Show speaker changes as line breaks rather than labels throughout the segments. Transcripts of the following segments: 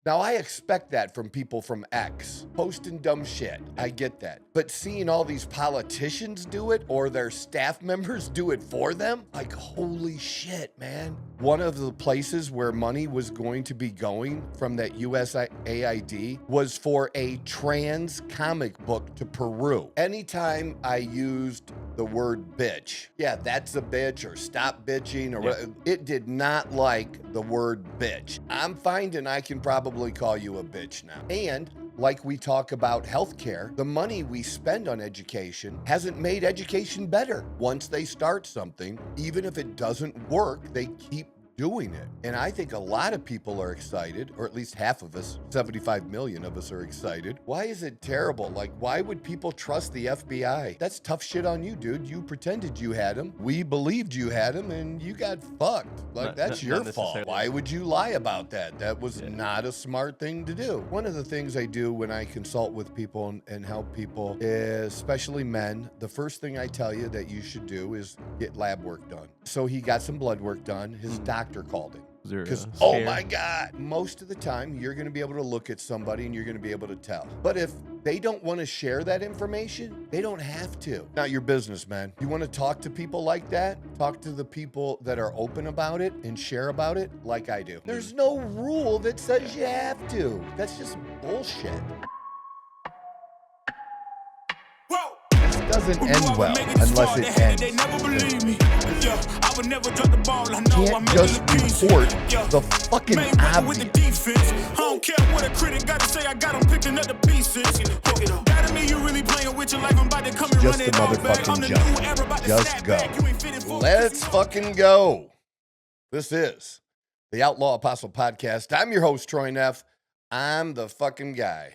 Now, I expect that from people from X, posting dumb shit. I get that. But seeing all these politicians do it or their staff members do it for them, like, holy shit, man. One of the places where money was going to be going from that USAID was for a trans comic book to Peru. Anytime I used the word bitch, yeah, that's a bitch, or stop bitching, or it did not like the word bitch. I'm finding I can probably call you a bitch now. And like we talk about healthcare, the money we spend on education hasn't made education better. Once they start something, even if it doesn't work, they keep doing it. And I think a lot of people are excited, or at least half of us, 75 million of us are excited. Why is it terrible? Like, why would people trust the FBI? That's tough shit on you, dude. You pretended you had him. We believed you had him, and you got fucked. Like, that's your fault. Why would you lie about that? That was not a smart thing to do. One of the things I do when I consult with people and help people, especially men, the first thing I tell you that you should do is get lab work done. So he got some blood work done. His doctor called him. Because, oh my God, most of the time you're going to be able to look at somebody and you're going to be able to tell. But if they don't want to share that information, they don't have to. Not your business, man. You want to talk to people like that? Talk to the people that are open about it and share about it like I do. There's no rule that says you have to. That's just bullshit. Doesn't end well unless it ends. Can't just report the fucking obvious.
I don't care what a critic got to say. I got them picking up the pieces. That me, you really playing with your life. I'm about to come and
just
run it
a
all back. I'm the
motherfucking
new era, about to
just
snap
go.
back. You ain't fitting for
Let's fucking go. This is the Outlaw Apostle Podcast. I'm your host, Troy Neff. I'm the fucking guy.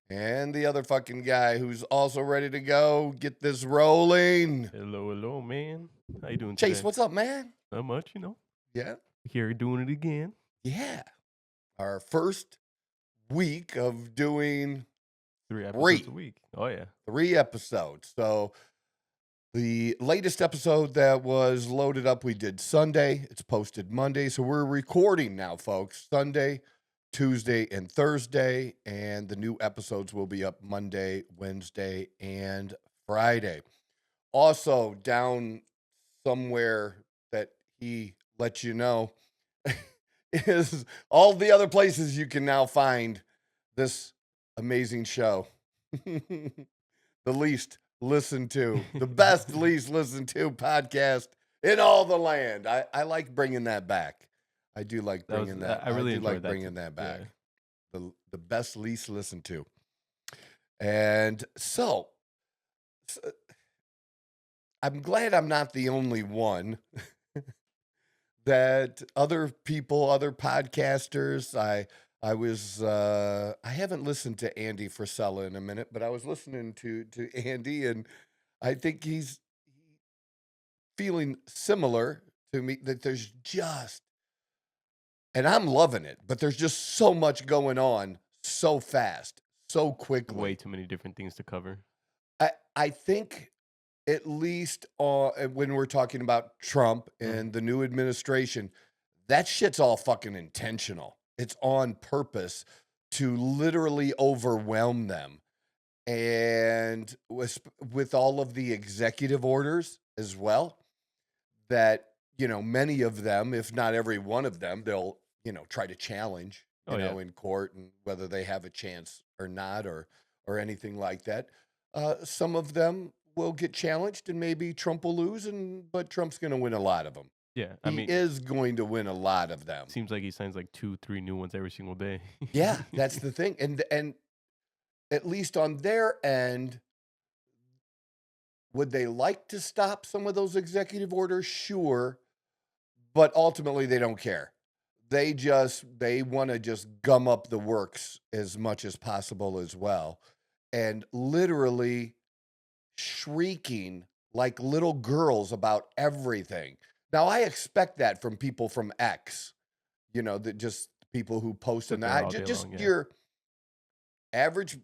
And the other fucking guy who's also ready to go. Get this rolling.
Hello, man. How you doing
Chase,
today?
what's up, man?
Not much,
Yeah.
Here doing it again.
Yeah. Our first week of doing
3 episodes a week. Oh, yeah.
3 episodes. So the latest episode that was loaded up, we did Sunday. It's posted Monday. So we're recording now, folks. Sunday, Tuesday, and Thursday. And the new episodes will be up Monday, Wednesday, and Friday. Also, down somewhere that he lets you know is all the other places you can now find this amazing show. The least listened to, the best least listened to podcast in all the land. I like bringing that back. I do like bringing that.
I really
do like
enjoyed that
bringing
too.
that back.
Yeah.
The best least listened to. And so I'm glad I'm not the only one that other people, other podcasters, I haven't listened to Andy Frisella in a minute, but I was listening to Andy, and I think he's feeling similar to me, that there's just, and I'm loving it, but there's just so much going on so fast, so quickly.
Way too many different things to cover.
I think at least when we're talking about Trump and the new administration, that shit's all fucking intentional. It's on purpose to literally overwhelm them. And with all of the executive orders as well, that, many of them, if not every one of them, they'll, try to challenge, in court, and whether they have a chance or not, or anything like that. Some of them will get challenged, and maybe Trump will lose, but Trump's going to win a lot of them.
Yeah,
He is going to win a lot of them.
Seems like he signs like 2-3 new ones every single day.
Yeah, that's the thing. And at least on their end, would they like to stop some of those executive orders? Sure. But ultimately, they don't care. They want to just gum up the works as much as possible as well. And literally shrieking like little girls about everything. Now, I expect that from people from X, that just people who post and that, just your average,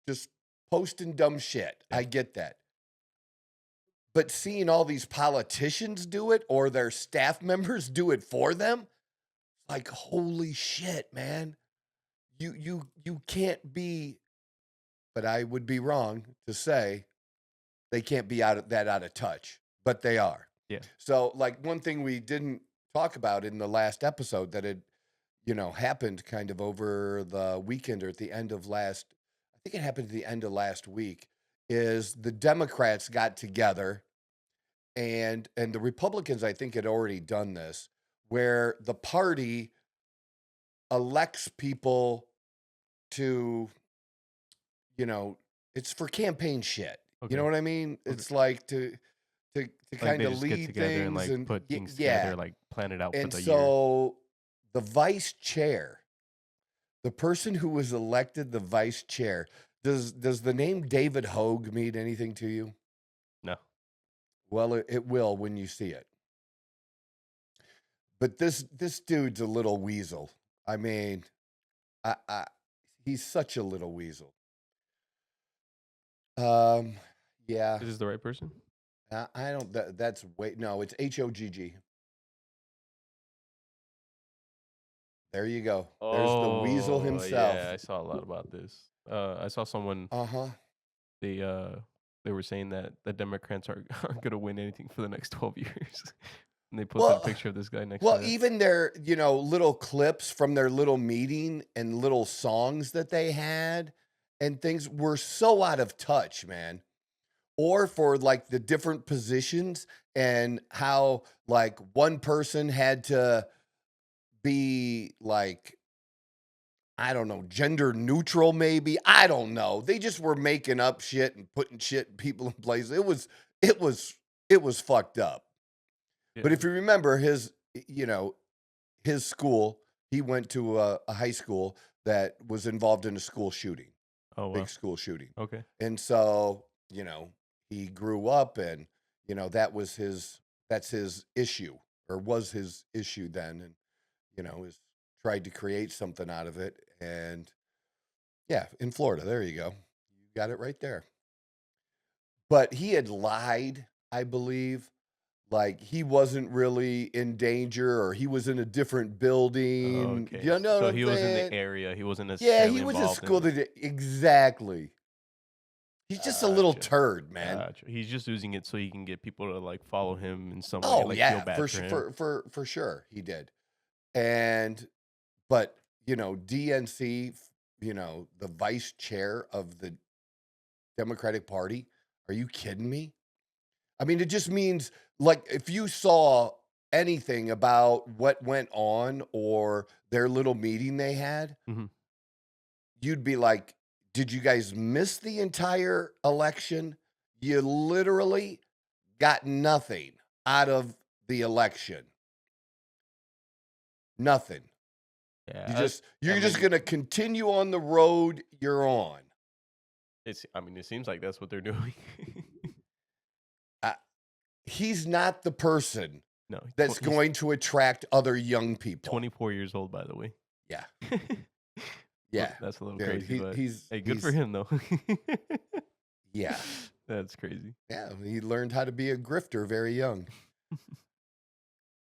just posting dumb shit. Yeah. I get that. But seeing all these politicians do it or their staff members do it for them, like, holy shit, man. You can't be, but I would be wrong to say they can't be out of touch, but they are.
Yeah.
So, like, one thing we didn't talk about in the last episode that had, happened kind of over the weekend or at the end of last, I think it happened at the end of last week, is the Democrats got together and the Republicans, I think, had already done this, where the party elects people to, it's for campaign shit. You know
Okay.
what I mean?
Okay.
It's like to
Like
kind
they
of
just get
lead
together and
things
like
and
put things
yeah.
together, like plan it out for
And
the year.
so the vice chair, the person who was elected the vice chair, does the name David Hogg mean anything to you?
No.
Well, it will when you see it. But this dude's a little weasel. I mean, he's such a little weasel. Yeah.
Is this the right person?
I don't. That's wait. No, it's Hogg. There you go. There's the weasel himself.
Yeah, I saw a lot about this. I saw someone.
Uh-huh.
They were saying that the Democrats aren't gonna win anything for the next 12 years, and they posted a picture of this guy next to
Well,
that.
even their little clips from their little meeting and little songs that they had and things were so out of touch, man. Or for like the different positions and how like one person had to be like, I don't know, gender neutral, maybe. I don't know. They just were making up shit and putting shit and people in place. It was fucked up. But
Yeah.
if you remember his school, he went to a high school that was involved in a school shooting,
Oh wow.
big school shooting.
Okay.
And so, he grew up and, that's his issue or was his issue then. And, has tried to create something out of it. And yeah, in Florida, there you go. You got it right there. But he had lied, I believe, like he wasn't really in danger or he was in a different building.
Okay.
You know
So
what
he
I'm
was in
saying?
the area. He wasn't
Yeah,
necessarily
he was at
involved
school
in.
that exactly. He's just a little
Gotcha.
turd, man.
Gotcha. He's just using it so he can get people to like follow him in some way,
Oh
like feel
yeah,
bad for him.
for sure he did. And but DNC, the vice chair of the Democratic Party, are you kidding me? I mean, it just means like if you saw anything about what went on or their little meeting they had,
Mhm.
you'd be like, did you guys miss the entire election? You literally got nothing out of the election. Nothing.
Yeah.
You're
I
just
mean-
going to continue on the road you're on.
It seems like that's what they're doing.
He's not the person
No.
that's
he's
going to attract other young people.
24 years old, by the way.
Yeah.
Well,
Yeah.
that's a little
Dude,
crazy, but
he's
hey, good for him though.
Yeah.
That's crazy.
Yeah, he learned how to be a grifter very young.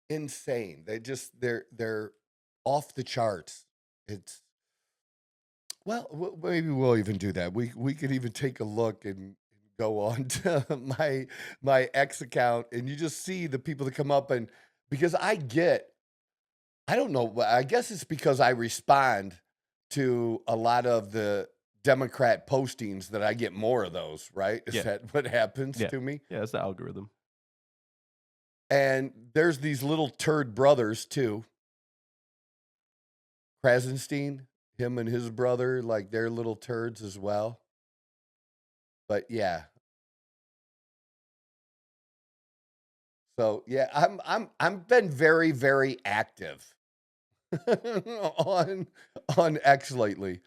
Insane. They're off the charts. It's maybe we'll even do that. We could even take a look and go on to my X account and you just see the people that come up and because I don't know, I guess it's because I respond to a lot of the Democrat postings that I get more of those, right? Is
Yeah.
that what happens
Yeah.
to me?
Yeah, that's the algorithm.
And there's these little turd brothers too. Krasenstein, him and his brother, like they're little turds as well. But yeah. So yeah, I'm been very, very active on X lately.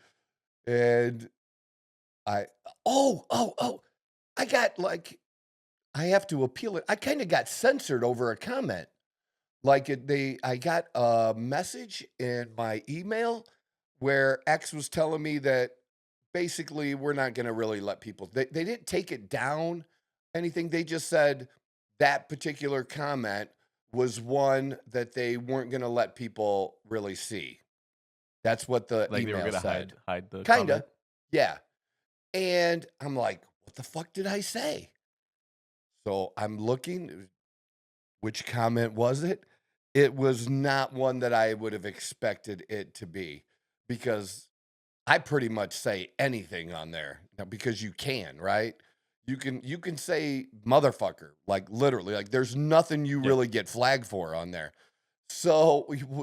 And I got like I have to appeal it. I kind of got censored over a comment. Like I got a message in my email where X was telling me that basically we're not going to really let people. They didn't take it down anything. They just said that particular comment was one that they weren't going to let people really see. That's what the
Like they were
email
gonna
said.
hide the
Kinda,
comment.
yeah. And I'm like, what the fuck did I say? So I'm looking, which comment was it? It was not one that I would have expected it to be, because I pretty much say anything on there now, because you can, right? You can say motherfucker, like literally, like there's nothing you
Yeah.
really get flagged for on there. So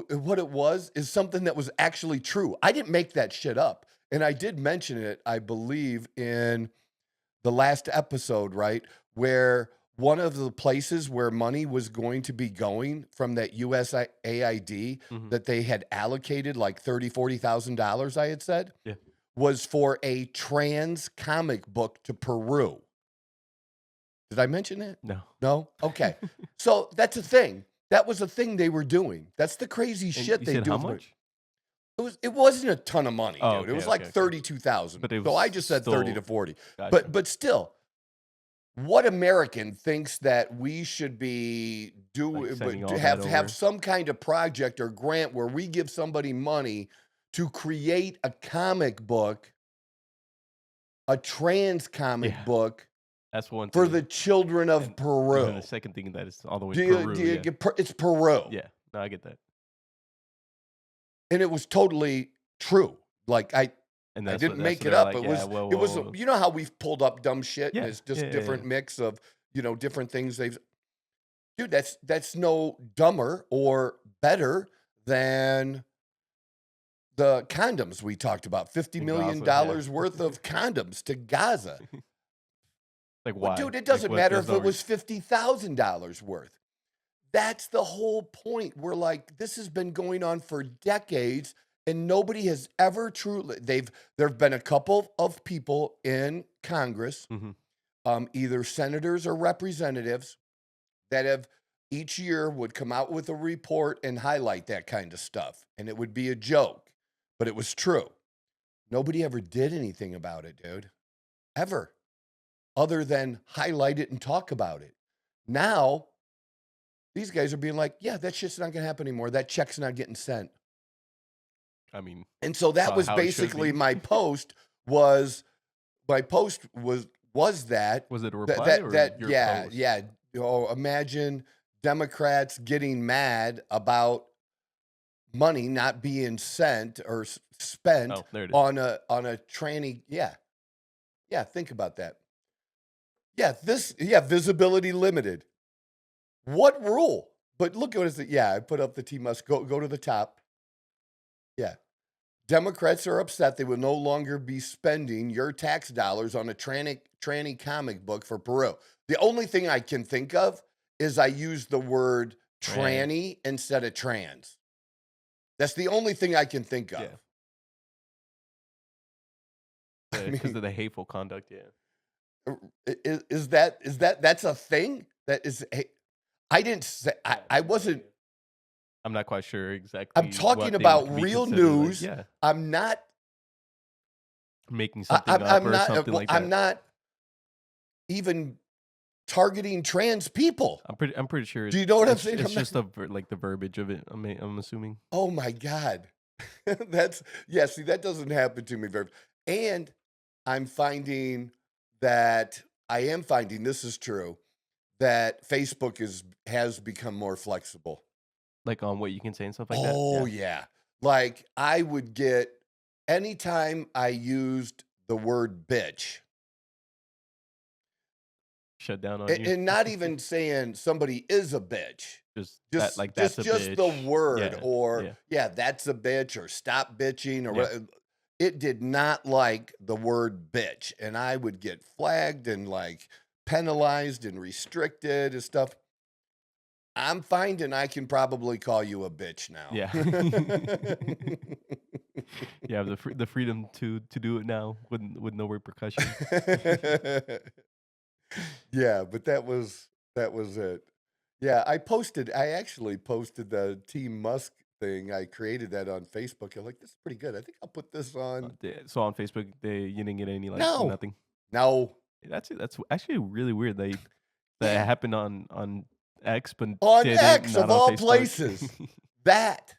what it was is something that was actually true. I didn't make that shit up. And I did mention it, I believe, in the last episode, right? Where one of the places where money was going to be going from that USAID
Mhm.
that they had allocated like $40,000, I had said,
Yeah.
was for a trans comic book to Peru. Did I mention it?
No.
No? Okay. So that's a thing. That was a thing they were doing. That's the crazy
And
shit
you
they
said
do.
how
for-
much?
It wasn't a ton of money,
Oh,
dude. It
okay,
was
okay,
like
okay.
32,000.
But it
So I
was
just said 30 to
still
40.
Gotcha.
But still, what American thinks that we should be
Like sending all that
have
over.
some kind of project or grant where we give somebody money to create a comic book, a trans comic
Yeah.
book
That's one
for
thing.
the children of
And
Peru?
the second thing that is all the way
Do
in
you,
Peru.
do you
Yeah.
get it's Peru?
Yeah. No, I get that.
And it was totally true. Like I
And
didn't
that's
make
what
it
they're
up.
like,
it
yeah,
was
well,
you know how we've pulled up dumb shit and
yeah,
it's just
yeah, yeah,
different
yeah.
mix of, different things they've. Dude, that's no dumber or better than the condoms we talked about. $50
In
million
Gaza, yeah.
worth of condoms to Gaza.
Like
Well,
why?
dude, it
Like
doesn't
what?
matter
There's
if
no
it was $50,000 worth. That's the whole point. We're like, this has been going on for decades, and nobody has ever truly. There have been a couple of people in Congress,
Mhm.
either senators or representatives, that have each year would come out with a report and highlight that kind of stuff, and it would be a joke, but it was true. Nobody ever did anything about it, dude, ever, other than highlight it and talk about it. Now these guys are being like, yeah, that shit's not gonna happen anymore. That check's not getting sent.
I mean,
And so that was
how it should
basically
be.
my post was that
Was it a reply or your
yeah,
post?
yeah. Imagine Democrats getting mad about money not being sent or spent
Oh, there it is.
on a tranny. Yeah. Yeah, think about that. Yeah, visibility limited. What rule? But look at what it's. Yeah, I put up the T must go to the top. Yeah. Democrats are upset they will no longer be spending your tax dollars on a tranny comic book for Peru. The only thing I can think of is I use the word tranny instead of trans. That's the only thing I can think of.
Yeah. Because of the hateful conduct, yeah.
Is that's a thing? That is, I didn't say, I wasn't.
I'm not quite sure exactly.
I'm talking
what they
about
would be
real
considered, like,
news.
yeah,
I'm not
making something up or
not.
something like that.
I'm not even targeting trans people.
I'm pretty sure.
Do you know what I'm saying?
It's just like the verbiage of it. I'm assuming.
Oh my God, see, that doesn't happen to me very. And I'm finding that this is true, that Facebook has become more flexible.
Like on what you can say and stuff like that.
Oh yeah. Like I would get, anytime I used the word bitch,
Shut down on you.
and not even saying somebody is a bitch,
Just
just
like that's
just
a bitch.
the word,
Yeah,
or
yeah.
that's a bitch, or stop bitching, or
Yeah.
what. It did not like the word bitch, and I would get flagged and like penalized and restricted and stuff. I'm finding I can probably call you a bitch now.
Yeah. You have the freedom to do it now with no repercussions.
Yeah, but that was it. Yeah, I actually posted the Team Musk thing. I created that on Facebook. I'm like, this is pretty good. I think I'll put this on.
So on Facebook, you didn't get any nothing.
No.
That's actually really weird that
Yeah.
happened on X, but
on
didn't,
X
not
of
on
all
Facebook.
places. That.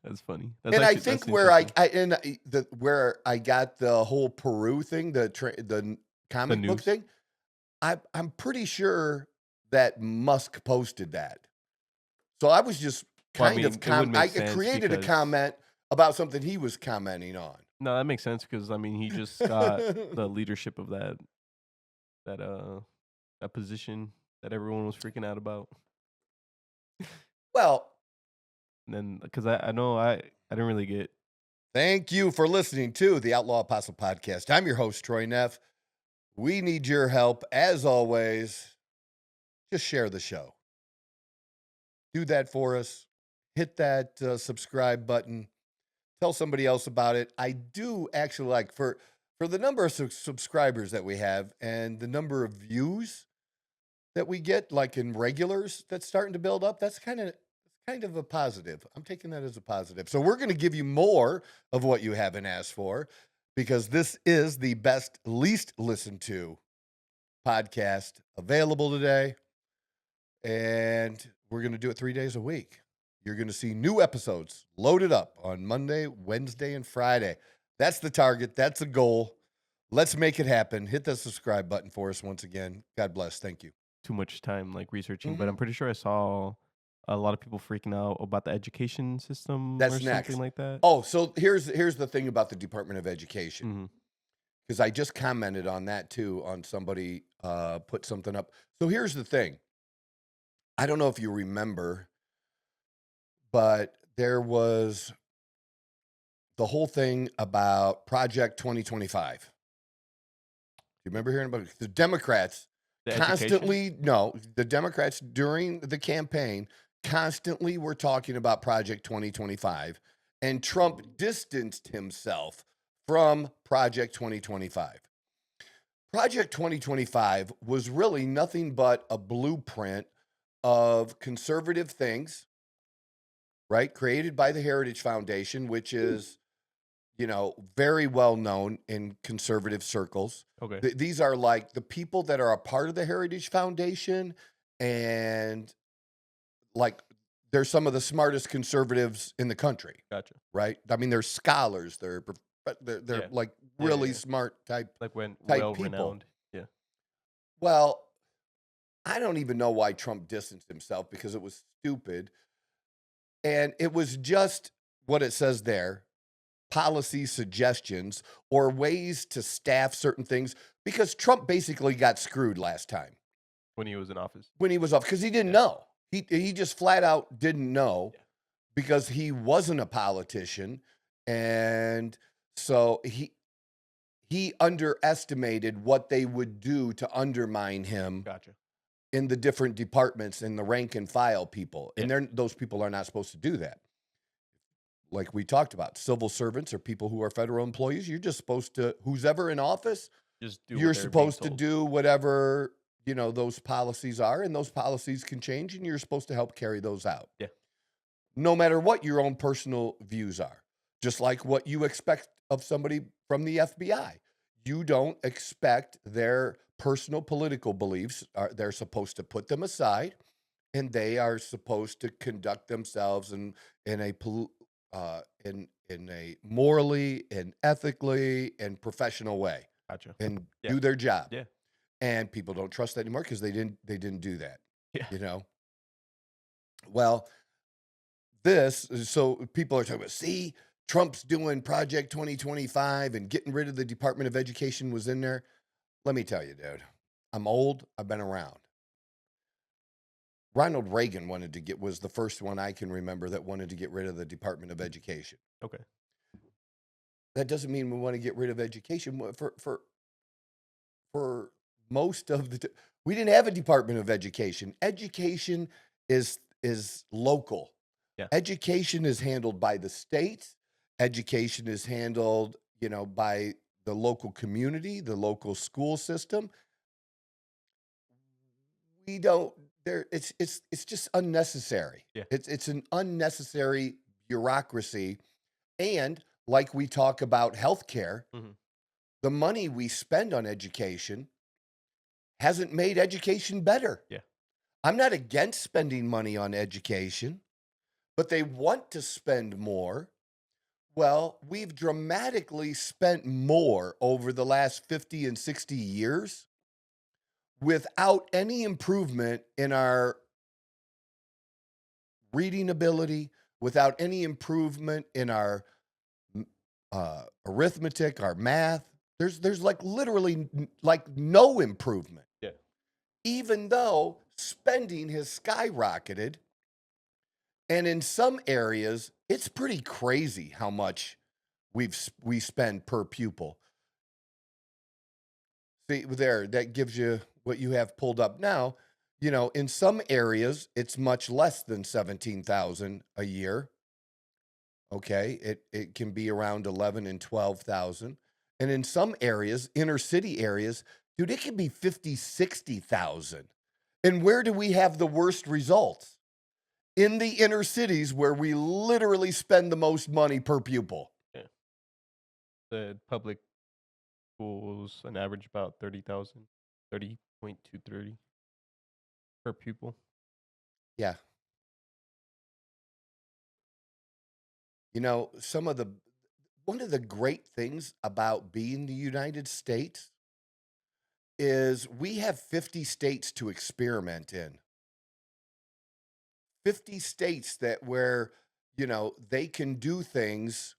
That's funny. That's
And I
actually,
think
that's
where
interesting.
where I got the whole Peru thing, the
The
comic book
news.
thing, I'm pretty sure that Musk posted that. So I was just
Well, I
kind of
mean, it would
I
make sense
created a
because
comment about something he was commenting on.
no, that makes sense because I mean he just got the leadership of that that position that everyone was freaking out about.
Well,
And then because I know I didn't really get
thank you for listening to the Outlaw Apostle Podcast. I'm your host, Troy Neff. We need your help. As always, just share the show. Do that for us. Hit that subscribe button. Tell somebody else about it. I do actually like for the number of subscribers that we have and the number of views that we get, like in regulars, that's starting to build up. That's kind of a positive. I'm taking that as a positive. So we're going to give you more of what you haven't asked for because this is the best, least listened to podcast available today. And we're going to do it 3 days a week. You're going to see new episodes loaded up on Monday, Wednesday, and Friday. That's the target. That's the goal. Let's make it happen. Hit the subscribe button for us once again. God bless. Thank you.
too much time like researching, but
Mhm.
I'm pretty sure I saw a lot of people freaking out about the education system
That's
or
next.
something like that.
Oh, so here's the thing about the Department of Education.
hmm
Because I just commented on that too, on somebody put something up. So here's the thing. I don't know if you remember, but there was the whole thing about Project 2025. You remember hearing about it? The Democrats
The education?
the Democrats during the campaign constantly were talking about Project 2025, and Trump distanced himself from Project 2025. Project 2025 was really nothing but a blueprint of conservative things, right? Created by the Heritage Foundation, which is, very well known in conservative circles.
Okay.
These are like the people that are a part of the Heritage Foundation, and like they're some of the smartest conservatives in the country,
Gotcha.
right? I mean, they're scholars, they're
Yeah.
like
Yeah,
really
yeah.
smart type
Like when
type
well
people.
renowned. Yeah.
Well, I don't even know why Trump distanced himself because it was stupid. And it was just what it says there, policy suggestions or ways to staff certain things, because Trump basically got screwed last time
When he was in office.
when he was off because he didn't
Yeah.
know. He just flat out didn't know
Yeah.
because he wasn't a politician. And so he underestimated what they would do to undermine him
Gotcha.
in the different departments and the rank and file people. And
Yeah.
those people are not supposed to do that. Like we talked about, civil servants or people who are federal employees, you're just supposed to, who's ever in office,
Just do what
you're
they're being
supposed to
told.
do whatever, those policies are, and those policies can change, and you're supposed to help carry those out.
Yeah.
No matter what your own personal views are, just like what you expect of somebody from the FBI. You don't expect their personal political beliefs. They're supposed to put them aside, and they are supposed to conduct themselves in a morally and ethically and professional way,
Gotcha.
and
Yeah.
do their job.
Yeah.
And people don't trust that anymore because they didn't do that.
Yeah.
Well, so people are talking about, see, Trump's doing Project 2025 and getting rid of the Department of Education was in there. Let me tell you, dude, I'm old. I've been around. Ronald Reagan was the first one I can remember that wanted to get rid of the Department of Education.
Okay.
That doesn't mean we want to get rid of education for most of we didn't have a Department of Education. Education is local.
Yeah.
Education is handled by the state. Education is handled, by the local community, the local school system. We don't it's just unnecessary.
Yeah.
It's an unnecessary bureaucracy. And like we talk about healthcare,
Mhm.
the money we spend on education hasn't made education better.
Yeah.
I'm not against spending money on education, but they want to spend more. Well, we've dramatically spent more over the last 50 and 60 years without any improvement in our reading ability, without any improvement in our arithmetic, our math. There's like literally like no improvement.
Yeah.
Even though spending has skyrocketed. And in some areas, it's pretty crazy how much we spend per pupil. See there, that gives you what you have pulled up now. You know, in some areas, it's much less than 17,000 a year. Okay, it can be around 11 and 12,000. And in some areas, inner city areas, dude, it can be 50, 60,000. And where do we have the worst results? In the inner cities where we literally spend the most money per pupil.
Yeah. The public schools, an average about 30,000, 30.230 per pupil.
Yeah. You know, one of the great things about being the United States is we have 50 states to experiment in. 50 states that where, you know, they can do things,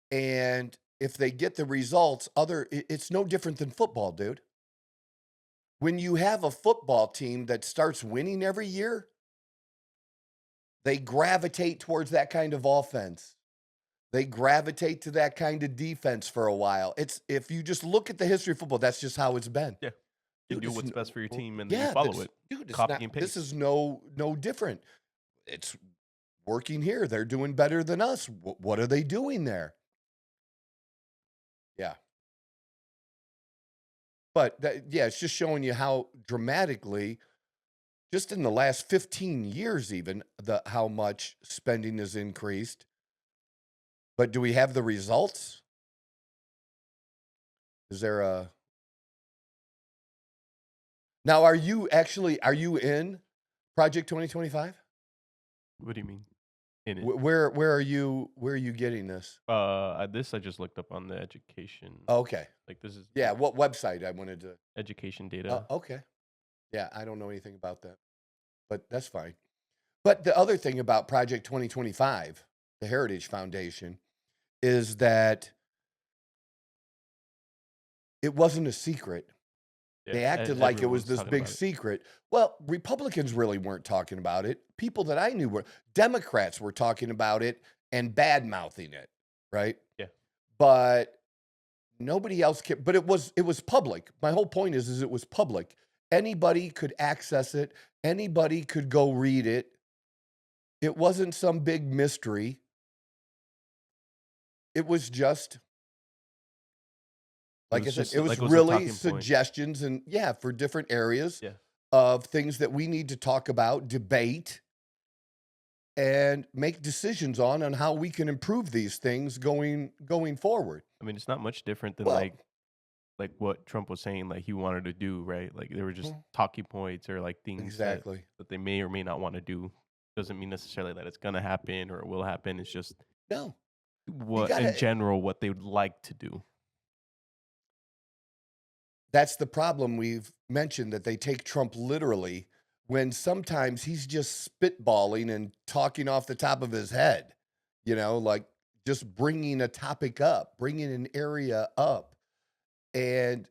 and if they get the results, it's no different than football, dude. When you have a football team that starts winning every year, they gravitate towards that kind of offense. They gravitate to that kind of defense for a while. If you just look at the history of football, that's just how it's been.
Yeah. You
Dude,
do
it's
what's
n-
best for your
well,
team and then you
yeah,
follow it.
dude, it's
Copy
not.
and
This
paste.
is no different. It's working here. They're doing better than us. What are they doing there? Yeah. But yeah, it's just showing you how dramatically, just in the last 15 years, even how much spending has increased. But do we have the results? Is there a now? Are you in Project 2025?
What do you mean? In it?
Where are you getting this?
This I just looked up on the education.
Oh, okay.
Like this is
Yeah, what website I wanted to
education data.
okay. Yeah, I don't know anything about that. But that's fine. But the other thing about Project 2025, the Heritage Foundation, is that it wasn't a secret.
Yeah,
They acted like it was
everyone's
this
talking
big
about it.
secret. Well, Republicans really weren't talking about it. People that I knew were. Democrats were talking about it and bad-mouthing it, right?
Yeah.
But nobody else cared. But it was public. My whole point is it was public. Anybody could access it. Anybody could go read it. It wasn't some big mystery. It was just, like I said, it was
a
really
talking point.
suggestions and for different areas
Yeah.
of things that we need to talk about, debate, and make decisions on how we can improve these things going forward.
I mean, it's not much different than
Well-
like what Trump was saying, like he wanted to do, right? Like they were just talking points or like things
Exactly.
that they may or may not want to do. Doesn't mean necessarily that it's gonna happen or it will happen. It's just
No.
what
gotta-
in general what they would like to do.
That's the problem we've mentioned, that they take Trump literally when sometimes he's just spitballing and talking off the top of his head, you know, like just bringing a topic up, bringing an area up, and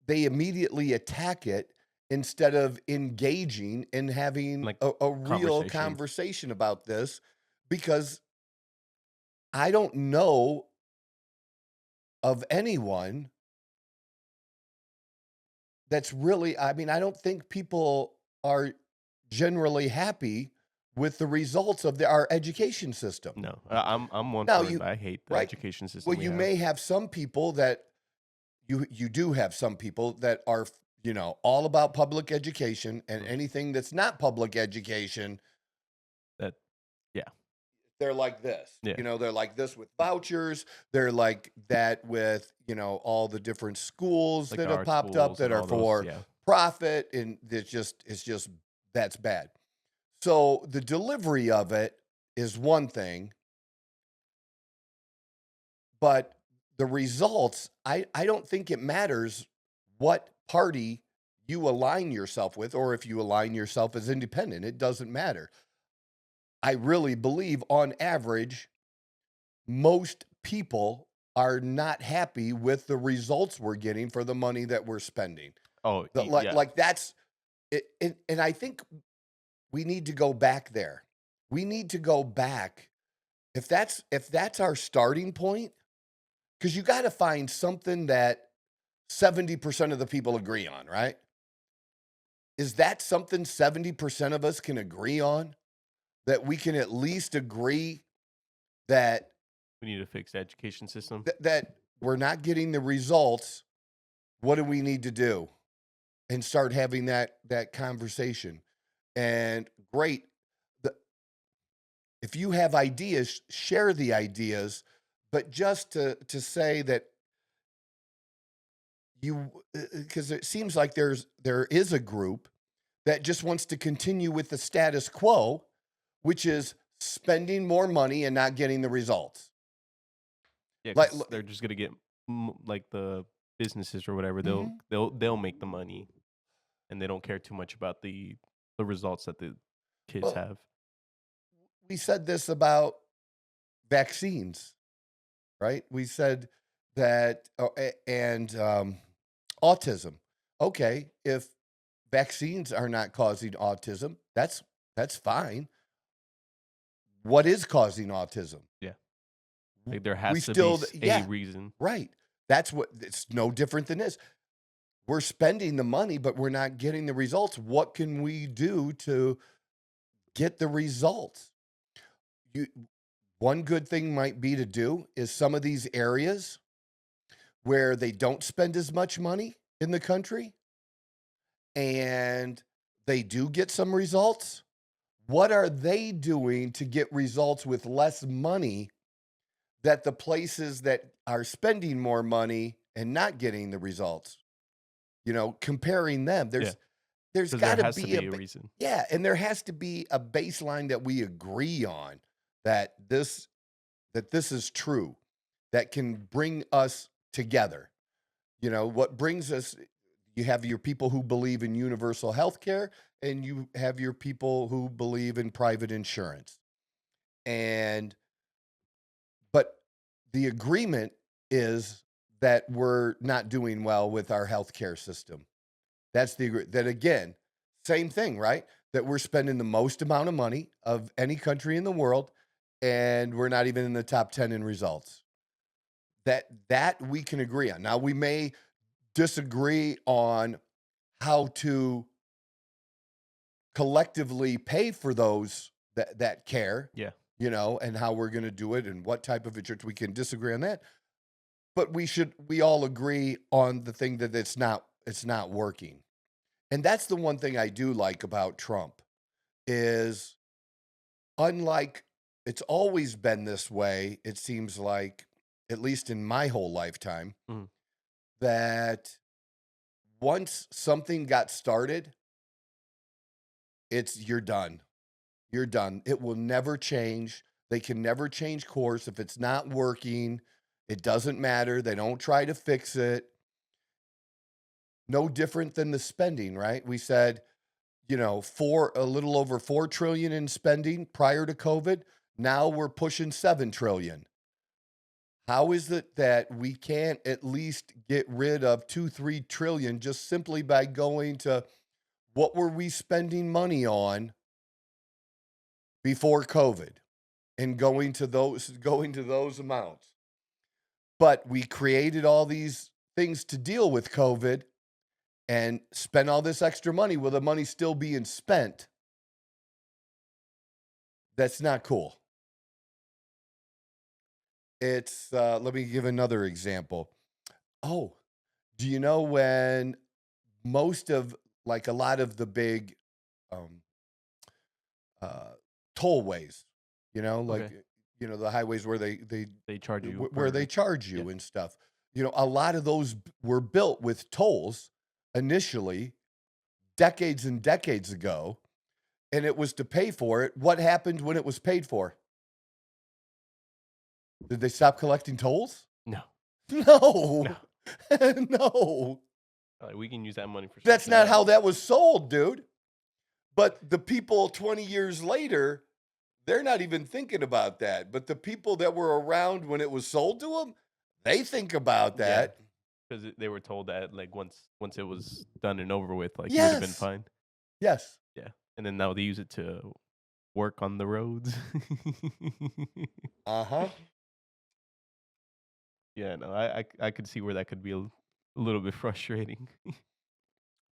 they immediately attack it instead of engaging and having
Like
a real conversation about this, because I don't know of anyone that's really, I mean, I don't think people are generally happy with the results of our education system.
No, I'm one
Now,
for it. I hate the
right.
education system.
Well,
we
you
have.
may have some people that you do have some people that are, you know, all about public education, and anything that's not public education,
That
they're like this.
Yeah.
You know, they're like this with vouchers. They're like that with, you know, all the different schools
like
that
the
have
art
popped up
schools
that
and
are
all those,
for
yeah.
profit, and that's bad. So the delivery of it is one thing, but the results, I don't think it matters what party you align yourself with, or if you align yourself as independent, it doesn't matter. I really believe on average, most people are not happy with the results we're getting for the money that we're spending.
Oh, yeah.
Like that's it, and I think we need to go back there. We need to go back. If that's our starting point, because you got to find something that 70% of the people agree on, right? Is that something 70% of us can agree on? That we can at least agree that
We need to fix the education system.
that we're not getting the results. What do we need to do? And start having that conversation. And great, if you have ideas, share the ideas. But just to say that because it seems like there is a group that just wants to continue with the status quo, which is spending more money and not getting the results.
Yeah,
Like
'cause they're just gonna get like the businesses or whatever.
Mhm.
They'll make the money, and they don't care too much about the results that the kids
Well,
have.
we said this about vaccines, right? We said that, and autism. Okay, if vaccines are not causing autism, that's fine. What is causing autism?
Yeah, like there
We
has to
still,
be a reason.
right. That's what, it's no different than this. We're spending the money, but we're not getting the results. What can we do to get the results? One good thing might be to do is some of these areas where they don't spend as much money in the country and they do get some results. What are they doing to get results with less money that the places that are spending more money and not getting the results? Comparing them, there's
Because there
got to
has to
be
be a reason.
yeah, and there has to be a baseline that we agree on that this is true, that can bring us together. What brings us, you have your people who believe in universal health care, and you have your people who believe in private insurance. But the agreement is that we're not doing well with our healthcare system. That's that again, same thing, right? That we're spending the most amount of money of any country in the world, and we're not even in the top 10 in results. That we can agree on. Now, we may disagree on how to collectively pay for those that care.
Yeah.
And how we're going to do it and what type of insurance. We can disagree on that. But we all agree on the thing that it's not working. And that's the one thing I do like about Trump is, unlike it's always been this way, it seems like, at least in my whole lifetime, that once something got started, you're done. You're done. It will never change. They can never change course. If it's not working, it doesn't matter. They don't try to fix it. No different than the spending, right? We said, a little over 4 trillion in spending prior to COVID. Now we're pushing 7 trillion. How is it that we can't at least get rid of 2-3 trillion just simply by going to what were we spending money on before COVID and going to those amounts? But we created all these things to deal with COVID and spent all this extra money with the money still being spent. That's not cool. It's, let me give another example. Oh, do you know when most of, like a lot of the big tollways, like,
Okay.
The highways where they
charge you
where
per-
they charge you
yeah.
and stuff. A lot of those were built with tolls initially decades and decades ago, and it was to pay for it. What happened when it was paid for? Did they stop collecting tolls?
No.
No. No.
Like, we can use that money for
That's
something
not how
else.
that was sold, dude. But the people 20 years later, they're not even thinking about that. But the people that were around when it was sold to them, they think about
Yeah.
that.
Because they were told that like once it was done and over with, like you would have been
Yes.
fine.
Yes.
Yeah. And then now they use it to work on the roads.
Uh-huh.
Yeah, no, I could see where that could be a little bit frustrating.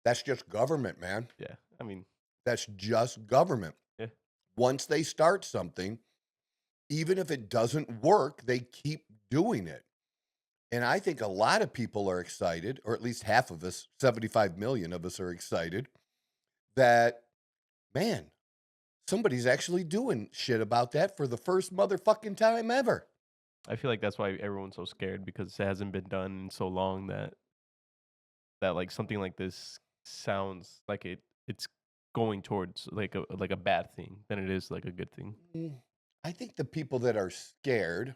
That's just government, man.
Yeah. I mean,
That's just government.
yeah.
Once they start something, even if it doesn't work, they keep doing it. And I think a lot of people are excited, or at least half of us, 75 million of us are excited that, man, somebody's actually doing shit about that for the first motherfucking time ever.
I feel like that's why everyone's so scared, because it hasn't been done in so long that like something like this sounds like it's going towards like a bad thing than it is like a good thing.
I think the people that are scared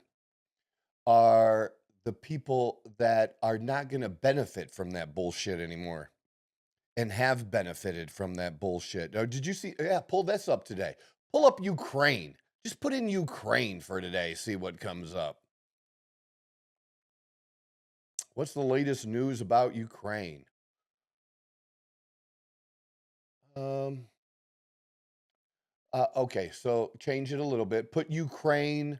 are the people that are not going to benefit from that bullshit anymore and have benefited from that bullshit. Oh, did you see? Yeah, pull this up today. Pull up Ukraine. Just put in Ukraine for today. See what comes up. What's the latest news about Ukraine? Okay, so change it a little bit. Put Ukraine.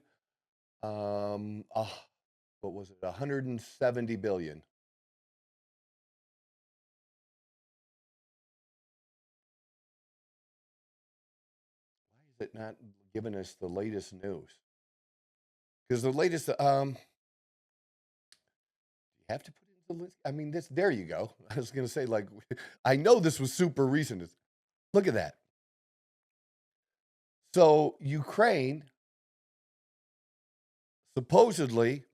What was it? 170 billion. Why is it not giving us the latest news? Because the latest, you have to put in the list. I mean, this. There you go. I was gonna say, like, I know this was super recent. Look at that. So Ukraine supposedly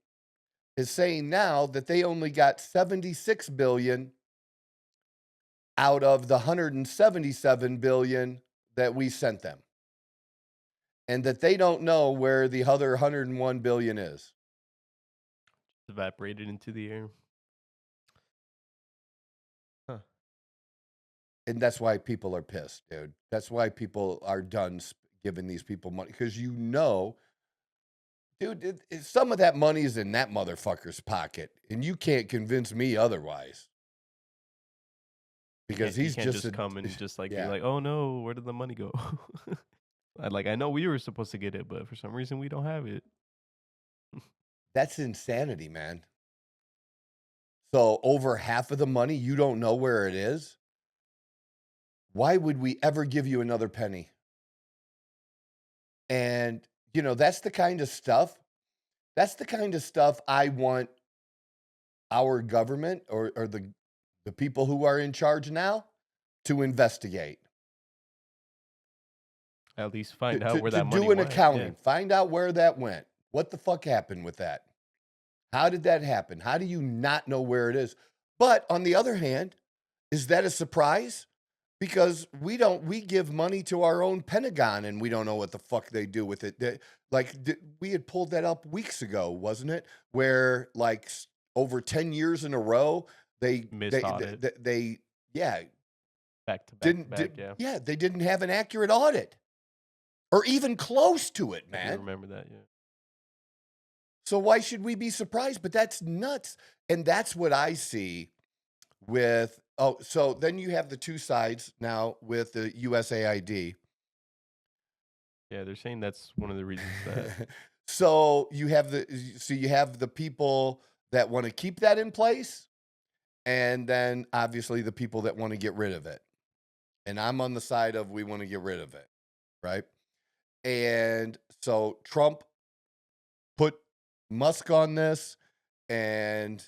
is saying now that they only got 76 billion out of the 177 billion that we sent them, and that they don't know where the other 101 billion is.
Evaporated into the air. Huh.
And that's why people are pissed, dude. That's why people are done giving these people money, because dude, some of that money is in that motherfucker's pocket, and you can't convince me otherwise. Because
You
he's
can't
just
come and just like
yeah.
be like, oh no, where did the money go? I know we were supposed to get it, but for some reason we don't have it.
That's insanity, man. So over half of the money, you don't know where it is? Why would we ever give you another penny? And, that's the kind of stuff I want our government or the people who are in charge now to investigate.
At least find out where that
to
money
do an
went.
accounting.
Yeah.
Find out where that went. What the fuck happened with that? How did that happen? How do you not know where it is? But on the other hand, is that a surprise? Because we give money to our own Pentagon and we don't know what the fuck they do with it. We had pulled that up weeks ago, wasn't it? Where like over 10 years in a row, they
Missed audit.
they
Back to back.
They didn't have an accurate audit or even close to it,
I
man.
do remember that, yeah.
So why should we be surprised? But that's nuts. And that's what I see with, so then you have the two sides now with the USAID.
Yeah, they're saying that's one of the reasons that.
So you have the people that want to keep that in place, and then obviously the people that want to get rid of it. And I'm on the side of we want to get rid of it, right? And so Trump put Musk on this, and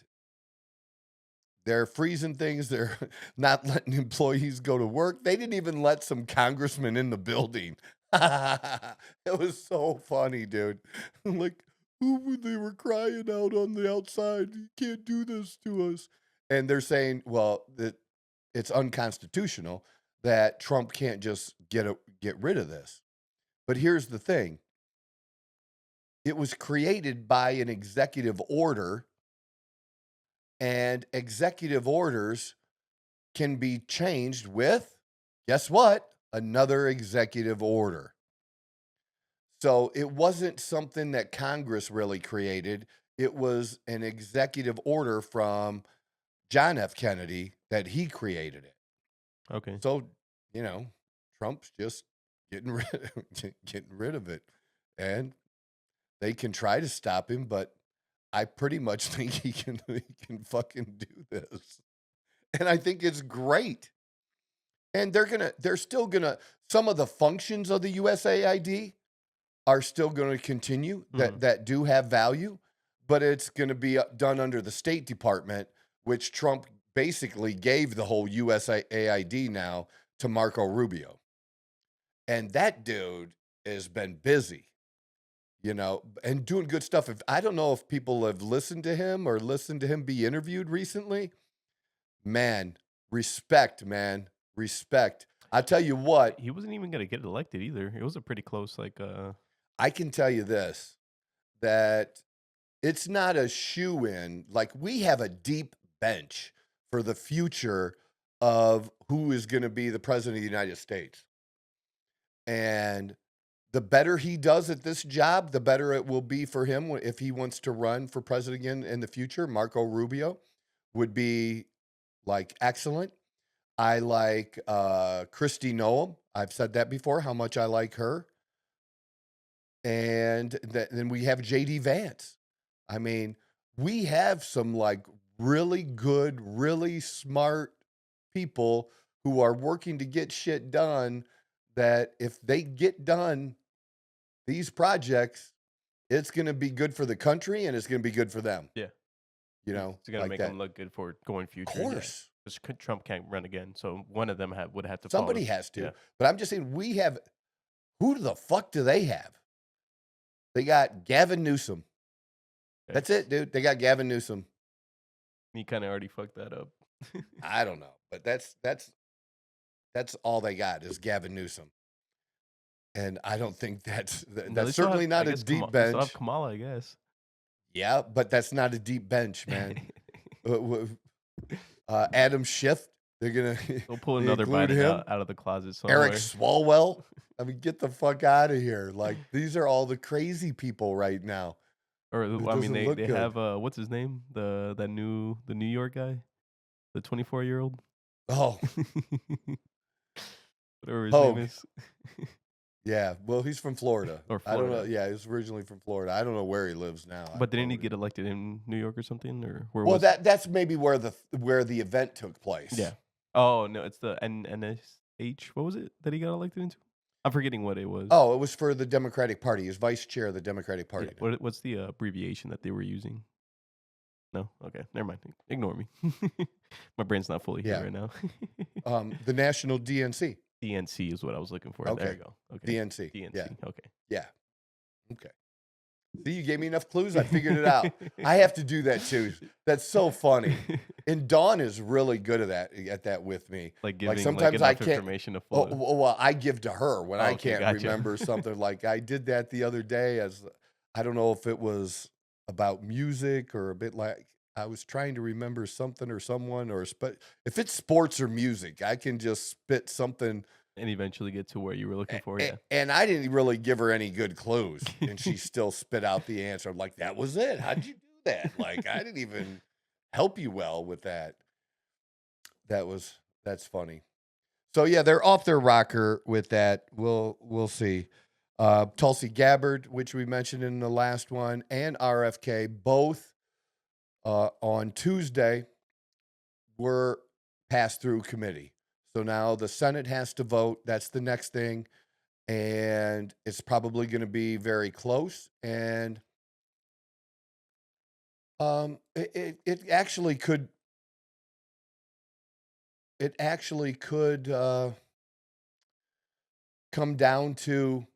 they're freezing things. They're not letting employees go to work. They didn't even let some congressmen in the building. It was so funny, dude. Like, they were crying out on the outside. You can't do this to us. And they're saying, well, it's unconstitutional that Trump can't just get rid of this. But here's the thing. It was created by an executive order, and executive orders can be changed with, guess what? Another executive order. So it wasn't something that Congress really created. It was an executive order from John F. Kennedy that he created it.
Okay.
So, Trump's just getting rid of it. And they can try to stop him, but I pretty much think he can fucking do this. And I think it's great. And they're still gonna, some of the functions of the USAID are still going to continue that do have value, but it's going to be done under the State Department, which Trump basically gave the whole USAID now to Marco Rubio. And that dude has been busy, and doing good stuff. I don't know if people have listened to him or listened to him be interviewed recently. Man, respect. I tell you what.
He wasn't even going to get elected either. It was a pretty close,
I can tell you this, that it's not a shoe-in. Like, we have a deep bench for the future of who is going to be the president of the United States. And the better he does at this job, the better it will be for him if he wants to run for president again in the future. Marco Rubio would be, excellent. I like Kristi Noem. I've said that before, how much I like her. And then we have J.D. Vance. I mean, we have some really good, really smart people who are working to get shit done, that if they get done these projects, it's going to be good for the country and it's going to be good for them.
Yeah.
It's
going to make them look good for going future.
Of course.
Because Trump can't run again. So one of them would have to
Somebody
follow.
has to.
Yeah.
But I'm just saying, who the fuck do they have? They got Gavin Newsom.
Okay.
That's it, dude. They got Gavin Newsom.
He kind of already fucked that up.
I don't know, but that's all they got is Gavin Newsom. And I don't think that's certainly not a deep bench.
They still have Kamala, I guess.
Yeah, but that's not a deep bench, man. Adam Schiff, they're gonna
pull another Biden out of the closet somewhere.
Eric Swalwell. I mean, get the fuck out of here. These are all the crazy people right now.
Or they have what's his name? The New York guy, the 24-year-old.
Oh,
whatever his name is.
Yeah, well, he's from Florida.
Or Florida.
I don't know. Yeah, he was originally from Florida. I don't know where he lives now.
But didn't he get elected in New York or something? Or where?
Well, that's maybe where the event took place.
Yeah. Oh no, it's the NSH. What was it that he got elected into? I'm forgetting what it was.
Oh, it was for the Democratic Party. He was vice chair of the Democratic Party.
Yeah. What's the abbreviation that they were using? No? Okay, never mind. Ignore me. My brain's not fully here right now.
The National DNC.
DNC is what I was looking for.
Okay.
There you go. Okay.
DNC.
Yeah. Okay.
Yeah. Okay. See, you gave me enough clues. I figured it out. I have to do that too. That's so funny. And Dawn is really good at that with me.
Giving
sometimes I can't.
Information to flow.
Well, I give to her when I can't
gotcha.
remember something. I did that the other day. I don't know if it was about music or a bit I was trying to remember something or someone but if it's sports or music, I can just spit something
and eventually get to where you were looking for. Yeah.
And I didn't really give her any good clues, and she still spit out the answer. I'm like, that was it. How'd you do that? I didn't even help you well with that. That's funny. So yeah, they're off their rocker with that. We'll see. Tulsi Gabbard, which we mentioned in the last one, and RFK, both on Tuesday were passed through committee. So now the Senate has to vote. That's the next thing. And it's probably going to be very close. And it actually could come down to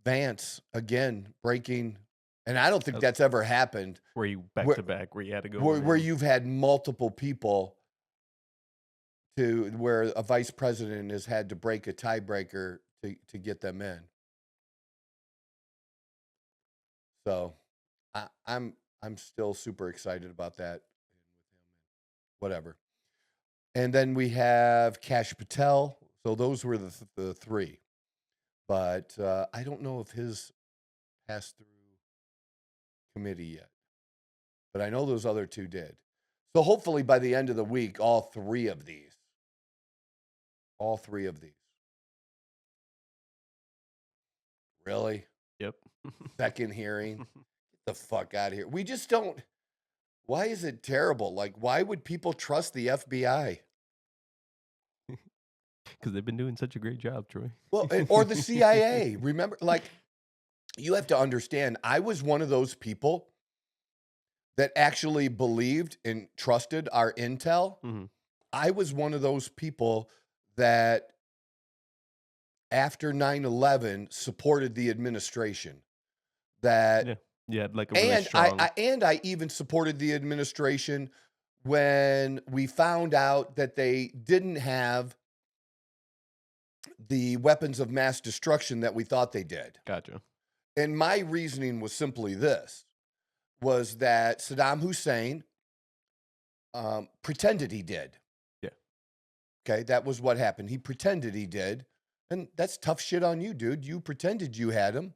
Vance again breaking. And I don't think that's ever happened.
Where you back to back, where you had to go.
Where you've had multiple people to where a vice president has had to break a tiebreaker to get them in. So I'm still super excited about that. Whatever. And then we have Kash Patel. So those were the three. But I don't know if his passed through committee yet. But I know those other two did. So hopefully by the end of the week, all three of these. Really?
Yep.
Second hearing? Get the fuck out of here. We just don't. Why is it terrible? Like, why would people trust the FBI?
Because they've been doing such a great job, Troy.
Well, or the CIA. Remember, like, you have to understand, I was one of those people that actually believed and trusted our intel.
Mm-hmm.
I was one of those people that after 9/11 supported the administration. That
yeah, like a really strong.
I even supported the administration when we found out that they didn't have the weapons of mass destruction that we thought they did.
Gotcha.
And my reasoning was simply this, was that Saddam Hussein pretended he did.
Yeah.
Okay, that was what happened. He pretended he did. And that's tough shit on you, dude. You pretended you had him.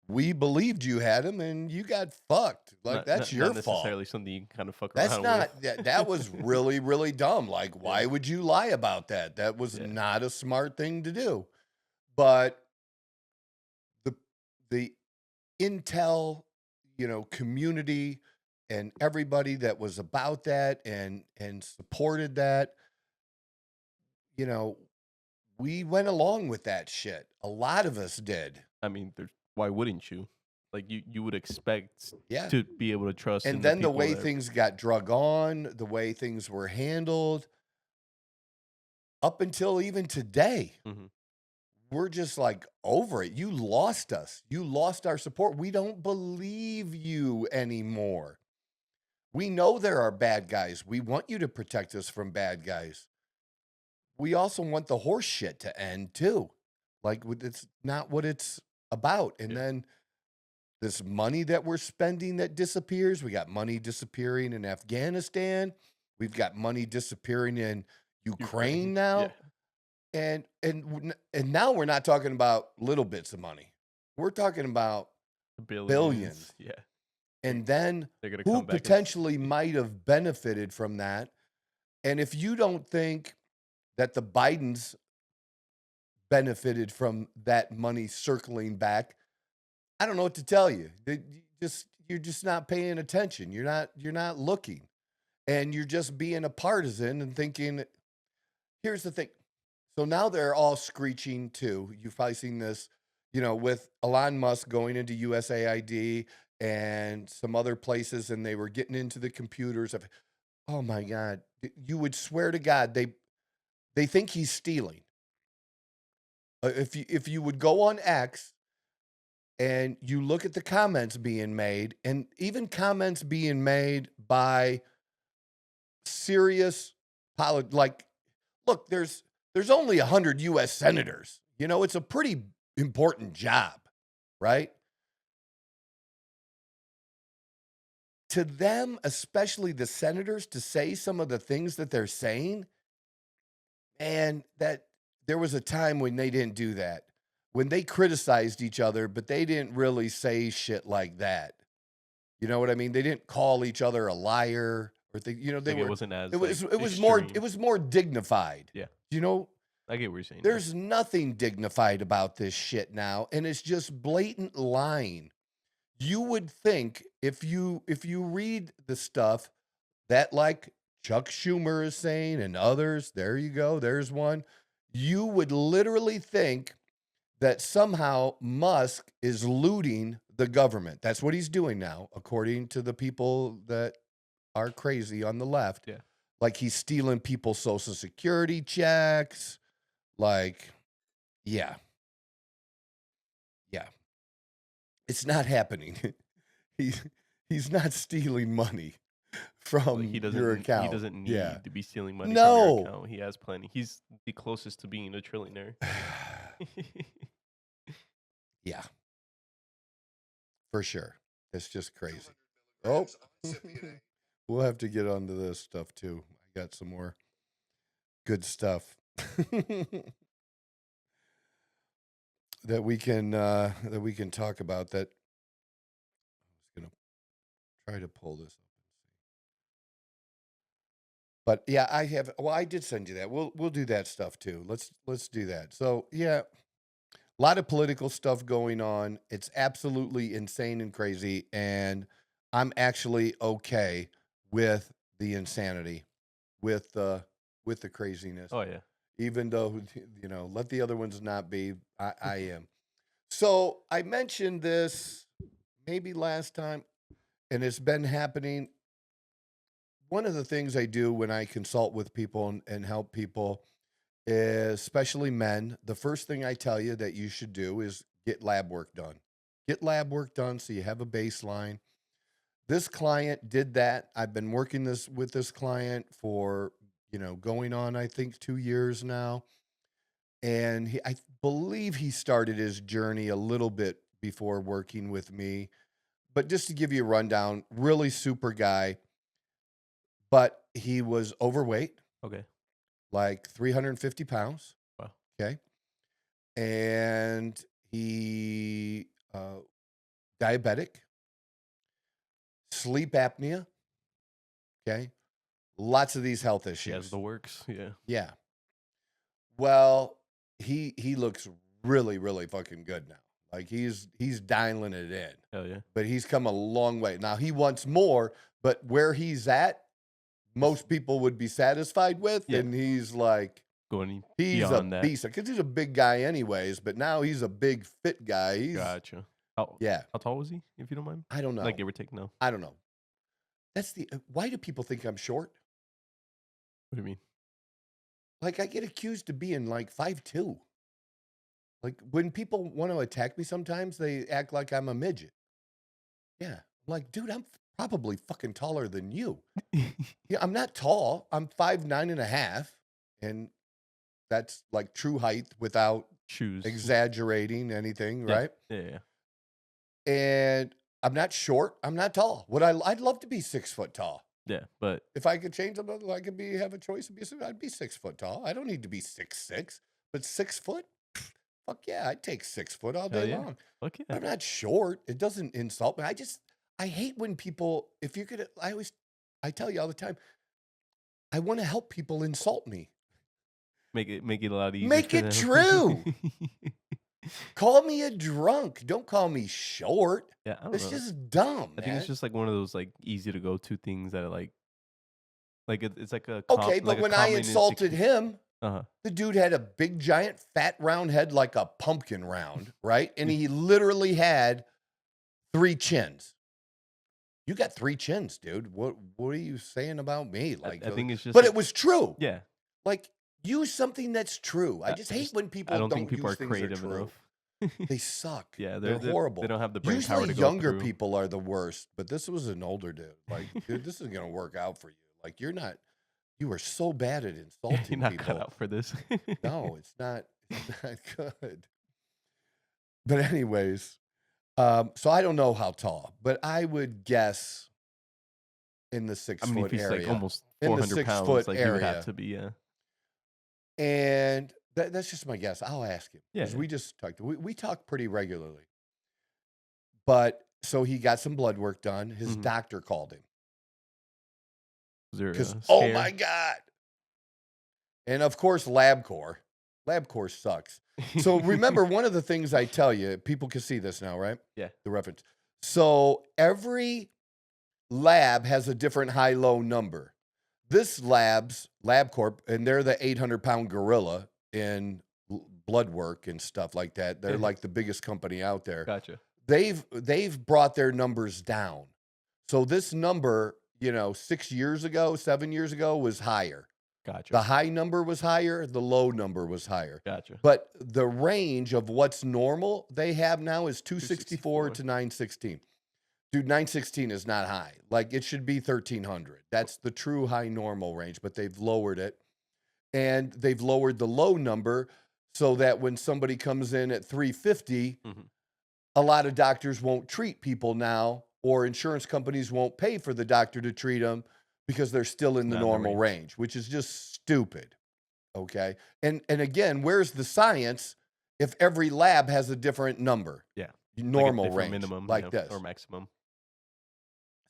We believed you had him, and you got fucked. Like, that's your fault.
Not necessarily something you can kind of fuck
That's
around
not,
with.
that was really, really dumb. Like, why would you lie about that? That was not a smart thing to do. But the intel, community and everybody that was about that and supported that, we went along with that shit. A lot of us did.
I mean, why wouldn't you? Like, you would expect
Yeah.
to be able to trust.
And
in
then the
people
way
that-
things got drug on, the way things were handled, up until even today,
Mhm.
we're just like over it. You lost us. You lost our support. We don't believe you anymore. We know there are bad guys. We want you to protect us from bad guys. We also want the horse shit to end too. Like, it's not what it's about. And then this money that we're spending that disappears. We got money disappearing in Afghanistan. We've got money disappearing in Ukraine now.
Yeah.
And now we're not talking about little bits of money. We're talking about billions.
Yeah.
And then
They're gonna
who
come back and-
potentially might have benefited from that. And if you don't think that the Bidens benefited from that money circling back, I don't know what to tell you. You're just not paying attention. You're not looking. And you're just being a partisan and thinking, here's the thing. So now they're all screeching too. You've probably seen this, with Elon Musk going into USAID and some other places, and they were getting into the computers. Oh my God. You would swear to God, they think he's stealing. If you would go on X and you look at the comments being made, and even comments being made by serious like, look, there's only 100 U.S. senators. It's a pretty important job, right? To them, especially the senators, to say some of the things that they're saying, and that there was a time when they didn't do that, when they criticized each other, but they didn't really say shit like that. You know what I mean? They didn't call each other a liar, or
it wasn't as
it was
extreme.
more dignified.
Yeah.
I
get what you're saying.
There's nothing dignified about this shit now, and it's just blatant lying. You would think if you read the stuff that, like, Chuck Schumer is saying and others, there you go, there's one, you would literally think that somehow Musk is looting the government. That's what he's doing now, according to the people that are crazy on the left.
Yeah.
Like, he's stealing people's Social Security checks. Like, yeah. It's not happening. He's not stealing money from
Like,
your account.
He doesn't need
Yeah.
to be stealing money from
No.
your account. He has plenty. He's the closest to being a trillionaire.
Yeah, for sure. It's just crazy. Oh, we'll have to get onto this stuff too. I got some more good stuff that we can talk about. That I was gonna try to pull this up. But yeah, I have. Well, I did send you that. We'll do that stuff too. Let's do that. So yeah, a lot of political stuff going on. It's absolutely insane and crazy, and I'm actually okay with the insanity, with the craziness.
Oh yeah.
Even though let the other ones not be. I am. So I mentioned this maybe last time, and it's been happening. One of the things I do when I consult with people and help people, especially men, the first thing I tell you that you should do is get lab work done. Get lab work done so you have a baseline. This client did that. I've been working with this client for, going on, I think, 2 years now. And I believe he started his journey a little bit before working with me. But just to give you a rundown, really super guy. But he was overweight,
Okay.
like 350 pounds.
Wow.
Okay. And he diabetic, sleep apnea. Okay. Lots of these health issues.
He has the works. Yeah.
Yeah. Well, he looks really, really fucking good now. Like he's dialing it in.
Hell yeah.
But he's come a long way. Now he wants more, but where he's at, most people would be satisfied with.
Yeah.
And he's like,
Going
he's a
beyond that.
beast. Because he's a big guy anyways, but now he's a big fit guy. He's
Gotcha.
yeah.
How tall was he, if you don't mind?
I don't know.
Like, give or take, no.
I don't know. That's why do people think I'm short?
What do you mean?
Like I get accused of being like 5'2". Like when people want to attack me sometimes, they act like I'm a midget. Yeah. I'm like, dude, I'm probably fucking taller than you. Yeah, I'm not tall. I'm 5'9.5", and that's like true height without
Shoes.
exaggerating anything,
Yeah.
right?
Yeah.
And I'm not short. I'm not tall. I'd love to be 6 foot tall.
Yeah. But
If I could change them, I could have a choice of I'd be 6 foot tall. I don't need to be 6'6", but 6 foot. Fuck yeah, I'd take 6 foot all day
yeah.
long.
Fuck yeah.
I'm not short. It doesn't insult me. I hate when people, if you're gonna, I tell you all the time, I want to help people insult me.
Make it a lot easier.
Make
for
it
them.
true. Call me a drunk. Don't call me short.
Yeah, I don't
It's
know.
just dumb,
I think
man.
it's just like one of those like easy to go to things that are like it's like a
Okay, but when I insulted him,
Uh-huh.
the dude had a big, giant, fat, round head like a pumpkin round, right? And he literally had 3 chins. You got 3 chins, dude. What are you saying about me? Like,
I think it's just
but
like,
it was true.
yeah.
Like, use something that's true. I just hate when people
I don't think people
use
are
things that
creative
true.
enough.
They suck.
Yeah,
they're horrible.
They don't have the brain power
Usually
to go
younger
through.
people are the worst, but this was an older dude. Like, dude, this is gonna work out for you. Like, you are so bad at insulting
You're not
people.
cut out for this.
No, it's not good. But anyways, so I don't know how tall, but I would guess in the 6
I mean,
foot
if he's
area.
like almost
In the
400
6
pounds,
foot
like he would
area.
have to be, yeah.
And that's just my guess. I'll ask him.
Yeah.
Because we just talked. We talk pretty regularly. But so he got some blood work done. His
Mhm.
doctor called him.
Is there a
Because, oh
scare?
my God. And of course, LabCorp. LabCorp sucks. So remember, one of the things I tell you, people can see this now, right?
Yeah.
The reference. So every lab has a different high-low number. This LabCorp, and they're the 800-pound gorilla in blood work and stuff like that. They're like the biggest company out there.
Gotcha.
They've brought their numbers down. So this number, 6 years ago, 7 years ago was higher.
Gotcha.
The high number was higher, the low number was higher.
Gotcha.
But the range of what's normal they have now is 264 to 916. Dude, 916 is not high. Like, it should be 1300. That's the true high normal range, but they've lowered it. And they've lowered the low number so that when somebody comes in at 350, a lot of doctors won't treat people now, or insurance companies won't pay for the doctor to treat them because they're still in the normal range, which is just stupid. Okay. And again, where's the science if every lab has a different number?
Yeah.
Normal
like a
range,
minimum,
like this.
Or maximum.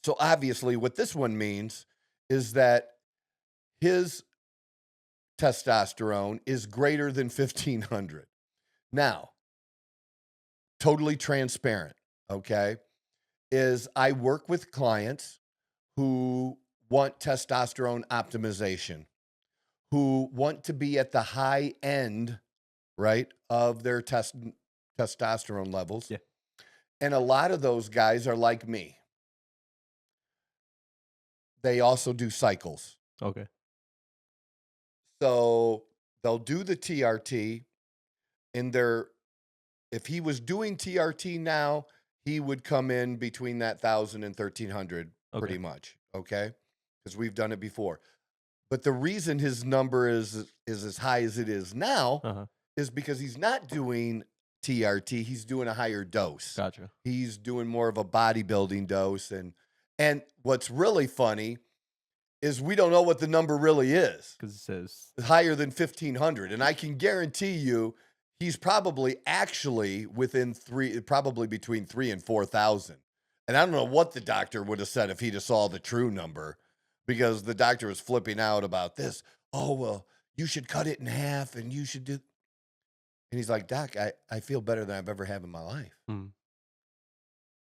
So obviously what this one means is that his testosterone is greater than 1500. Now, totally transparent, okay, is I work with clients who want testosterone optimization, who want to be at the high end, right, of their testosterone levels.
Yeah.
And a lot of those guys are like me. They also do cycles.
Okay.
So they'll do the TRT, and if he was doing TRT now, he would come in between that 1,000 and 1,300 pretty much, okay? Because we've done it before. But the reason his number is as high as it is now is because he's not doing TRT. He's doing a higher dose.
Gotcha.
He's doing more of a bodybuilding dose. And what's really funny is we don't know what the number really is.
Because it says
higher than 1,500. And I can guarantee you he's probably actually probably between 3,000 and 4,000. And I don't know what the doctor would have said if he'd have saw the true number, because the doctor was flipping out about this. Oh, well, you should cut it in half and you should do. And he's like, Doc, I feel better than I've ever had in my life.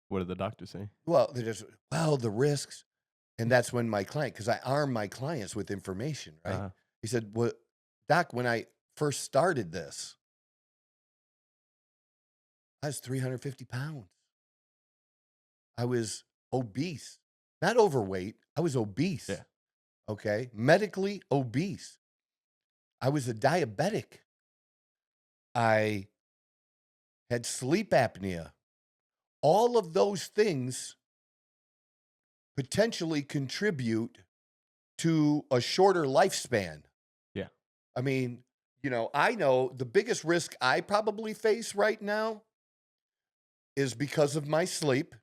What did the doctor say?
Well, the risks. And that's when because I arm my clients with information, right? He said, well, Doc, when I first started this, I was 350 pounds. I was obese, not overweight. I was obese.
Yeah.
Okay. Medically obese. I was a diabetic. I had sleep apnea. All of those things potentially contribute to a shorter lifespan.
Yeah.
I mean, I know the biggest risk I probably face right now is because of my sleep,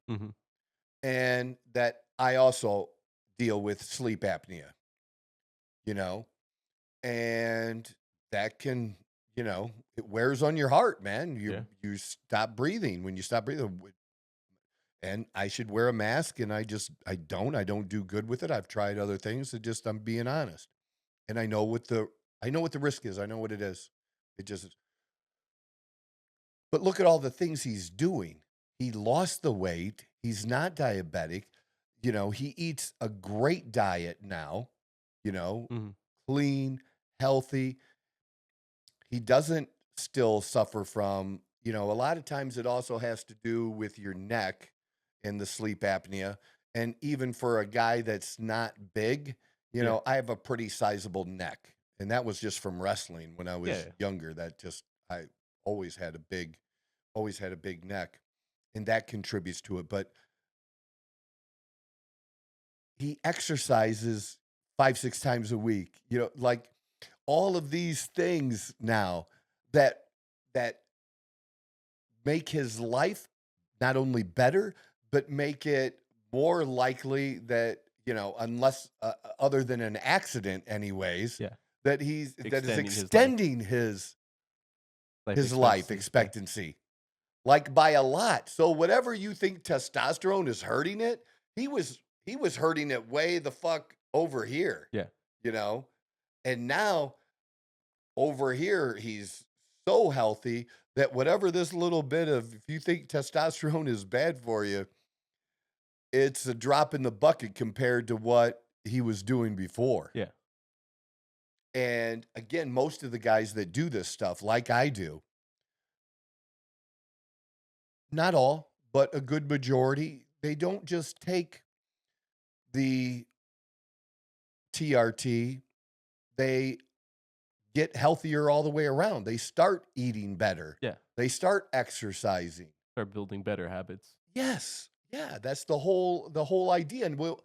and that I also deal with sleep apnea, and that can, it wears on your heart, man. You stop breathing. When you stop breathing, and I should wear a mask, and I don't do good with it. I've tried other things. I'm being honest. And I know what the risk is. I know what it is. But look at all the things he's doing. He lost the weight. He's not diabetic. He eats a great diet now, clean, healthy. He doesn't still suffer from, a lot of times it also has to do with your neck and the sleep apnea. And even for a guy that's not big, I have a pretty sizable neck. And that was just from wrestling when I was younger. I always had a big neck, and that contributes to it. But he exercises 5-6 times a week, like all of these things now that make his life not only better, but make it more likely that, unless other than an accident anyways, that is extending his life expectancy, like by a lot. So whatever you think testosterone is hurting it, he was hurting it way the fuck over here.
Yeah.
And now over here, he's so healthy that whatever this little bit of, if you think testosterone is bad for you, it's a drop in the bucket compared to what he was doing before.
Yeah.
And again, most of the guys that do this stuff, like I do, not all, but a good majority, they don't just take the TRT, they get healthier all the way around. They start eating better.
Yeah.
They start exercising.
Start building better habits.
Yes. Yeah, that's the whole idea. And we'll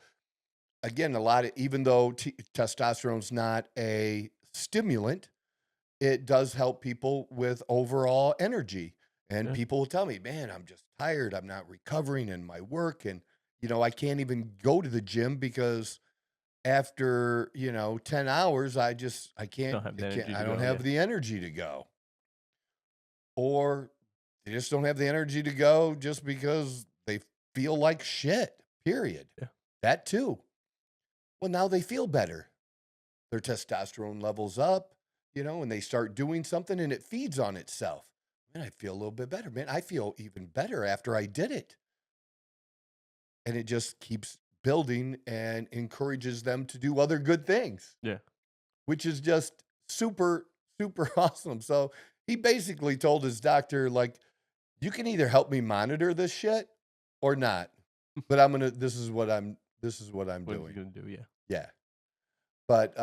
again, a lot of even though testosterone's not a stimulant, it does help people with overall energy. And
Yeah.
people will tell me, "Man, I'm just tired. I'm not recovering in my work, and I can't even go to the gym because after 10 hours, I can't
Don't have
I
the
can't
energy
I
to
don't
go.
have
Yeah.
the energy to go, or they just don't have the energy to go just because they feel like shit. Period.
Yeah.
That too. Well, now they feel better. Their testosterone levels up, and they start doing something and it feeds on itself. Man, I feel a little bit better, man. I feel even better after I did it. And it just keeps building and encourages them to do other good things,
Yeah.
which is just super, super awesome. So he basically told his doctor, like, you can either help me monitor this shit or not. But this is what I'm
What is he
doing.
gonna do? Yeah.
Yeah. But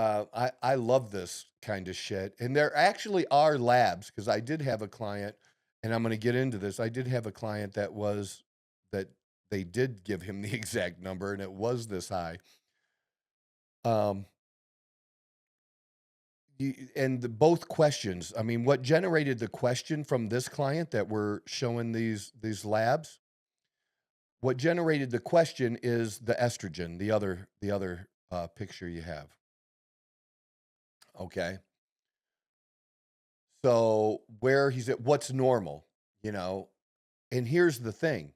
I love this kind of shit. And there actually are labs because I did have a client, and I'm going to get into this. I did have a client that they did give him the exact number, and it was this high. Um, both questions. I mean, what generated the question from this client that we're showing these labs? What generated the question is the estrogen, the other picture you have. Okay. So where he's at, what's normal, and here's the thing.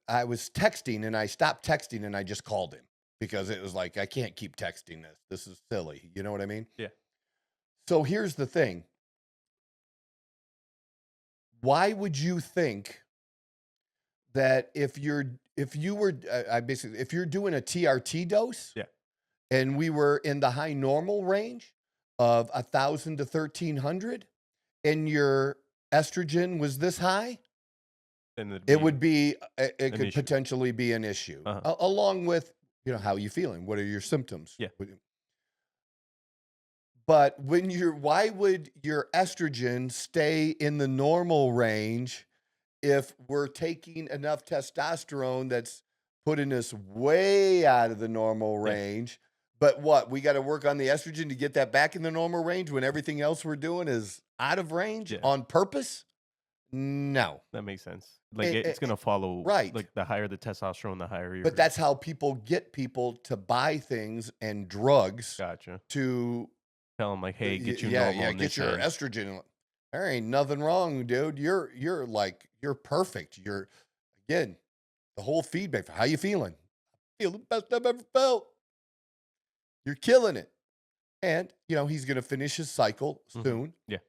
I was texting and I stopped texting and I just called him because it was like, I can't keep texting this. This is silly. You know what I mean?
Yeah.
So here's the thing. Why would you think that if you're doing a TRT dose
Yeah.
and we were in the high normal range of 1,000 to 1,300 and your estrogen was this high,
Then
it would be, it
an
could
issue.
potentially be an issue,
Uh-huh.
along with, how you feeling? What are your symptoms?
Yeah.
But why would your estrogen stay in the normal range if we're taking enough testosterone that's putting us way out of the normal
Yeah.
range? But what, we got to work on the estrogen to get that back in the normal range when everything else we're doing is out of range
Yeah.
on purpose? No.
That makes sense. Like
It-
it's gonna follow.
right.
Like the higher the testosterone, the higher your.
But that's how people get people to buy things and drugs
Gotcha.
to
Tell them like, hey, get you
yeah,
normal.
yeah,
on
get
this
your
end.
estrogen. There ain't nothing wrong, dude. You're perfect. You're again the whole feedback for how you feeling. I feel the best I've ever felt. You're killing it. And he's gonna finish his cycle soon.
Yeah.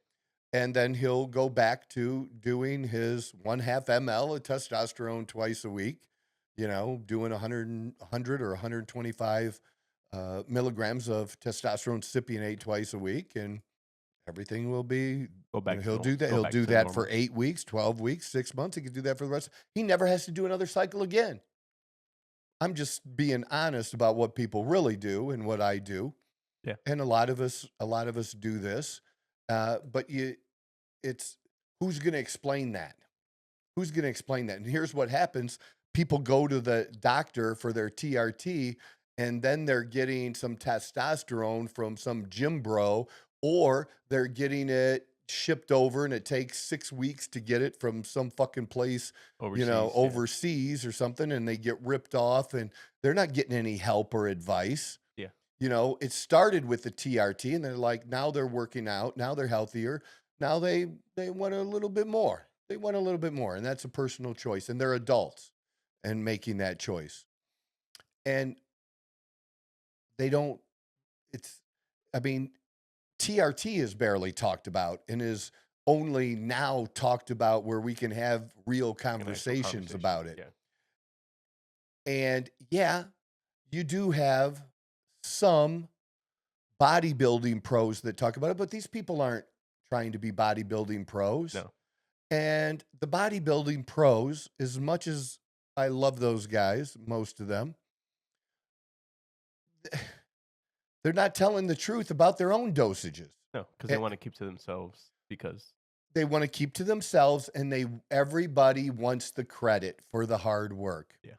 And then he'll go back to doing his 1/2 ml of testosterone twice a week, doing 100 or 125 milligrams of testosterone cypionate twice a week, and everything will be,
Go back.
he'll
to
do that.
Go
He'll
back
do
to
that
normal.
for 8 weeks, 12 weeks, 6 months. He could do that for the rest. He never has to do another cycle again. I'm just being honest about what people really do and what I do.
Yeah.
And a lot of us do this. But it's who's going to explain that? Who's going to explain that? And here's what happens. People go to the doctor for their TRT, and then they're getting some testosterone from some gym bro, or they're getting it shipped over and it takes 6 weeks to get it from some fucking place,
Overseas.
overseas or something, and they get ripped off and they're not getting any help or advice.
Yeah.
It started with the TRT and they're like, now they're working out, now they're healthier. Now they want a little bit more. They want a little bit more, and that's a personal choice, and they're adults and making that choice. And they don't, TRT is barely talked about and is only now talked about where we can have real conversations about it.
Yeah.
And yeah, you do have some bodybuilding pros that talk about it, but these people aren't trying to be bodybuilding pros.
No.
And the bodybuilding pros, as much as I love those guys, most of them, they're not telling the truth about their own dosages.
No, because they want to keep to themselves because
they want to keep to themselves, and everybody wants the credit for the hard work.
Yeah.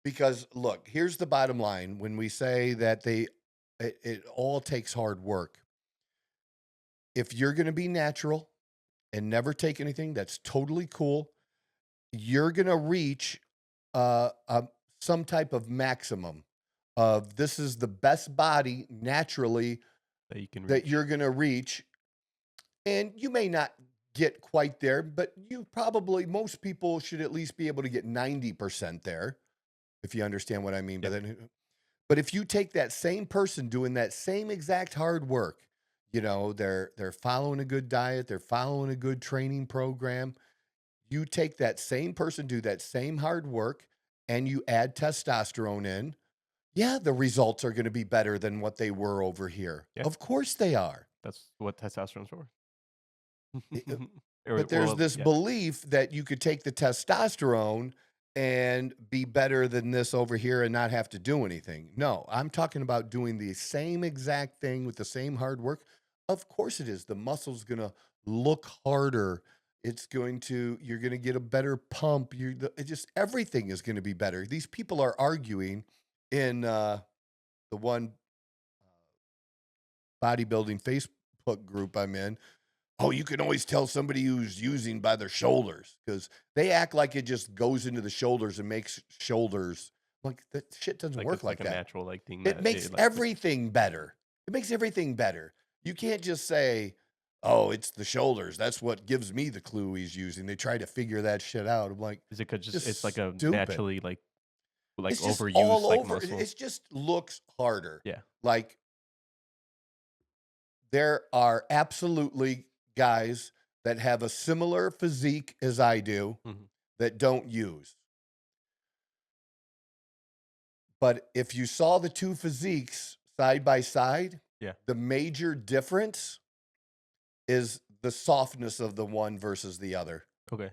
Because look, here's the bottom line. When we say that it all takes hard work, if you're going to be natural and never take anything, that's totally cool. You're going to reach some type of maximum of this is the best body naturally
That you can
that
reach.
you're going to reach. And you may not get quite there, but most people should at least be able to get 90% there, if you understand what I mean by
Yep.
that. But if you take that same person doing that same exact hard work, they're following a good diet, they're following a good training program. You take that same person, do that same hard work, and you add testosterone in. Yeah, the results are going to be better than what they were over here.
Yeah.
Of course they are.
That's what testosterone's for.
But there's this belief that you could take the testosterone and be better than this over here and not have to do anything. No, I'm talking about doing the same exact thing with the same hard work. Of course it is. The muscle's going to look harder. You're going to get a better pump. Everything is going to be better. These people are arguing in the one bodybuilding Facebook group I'm in. Oh, you can always tell somebody who's using by their shoulders because they act like it just goes into the shoulders and makes shoulders. Like that shit doesn't work like
a
that.
natural thing.
It makes everything better. It makes everything better. You can't just say, "Oh, it's the shoulders." That's what gives me the clue he's using. They try to figure that shit out. I'm like,
is it because
just
it's like a
stupid.
naturally
It's just
overused
all over.
muscle?
It just looks harder.
Yeah.
Like there are absolutely guys that have a similar physique as I do that don't use. But if you saw the two physiques side by side, the major difference is the softness of the one versus the other.
Okay.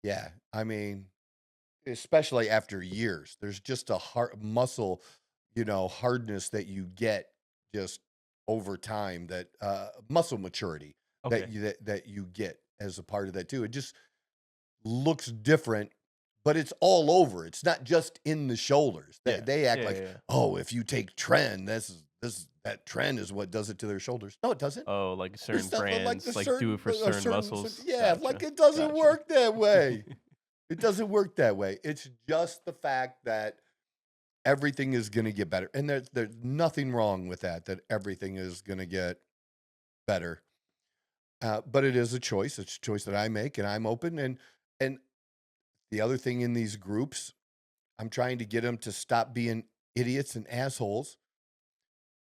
Yeah. I mean, especially after years, there's just a muscle, hardness that you get just over time, that muscle maturity.
Okay.
That you get as a part of that too. It just looks different, but it's all over. It's not just in the shoulders. They act oh, if you take trend, that trend is what does it to their shoulders. No, it doesn't.
Oh, like certain brands do it for certain muscles.
Yeah,
Gotcha.
like it doesn't work that way. It doesn't work that way. It's just the fact that everything is going to get better. And there's nothing wrong with that everything is going to get better. But it is a choice. It's a choice that I make, and I'm open. And the other thing in these groups, I'm trying to get them to stop being idiots and assholes.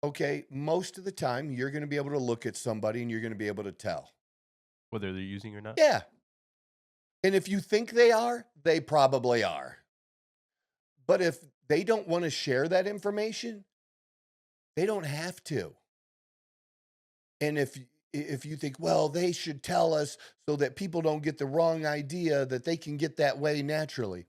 Okay, most of the time, you're going to be able to look at somebody and you're going to be able to tell
whether they're using or not.
Yeah. And if you think they are, they probably are. But if they don't want to share that information, they don't have to. And if you think, well, they should tell us so that people don't get the wrong idea that they can get that way naturally.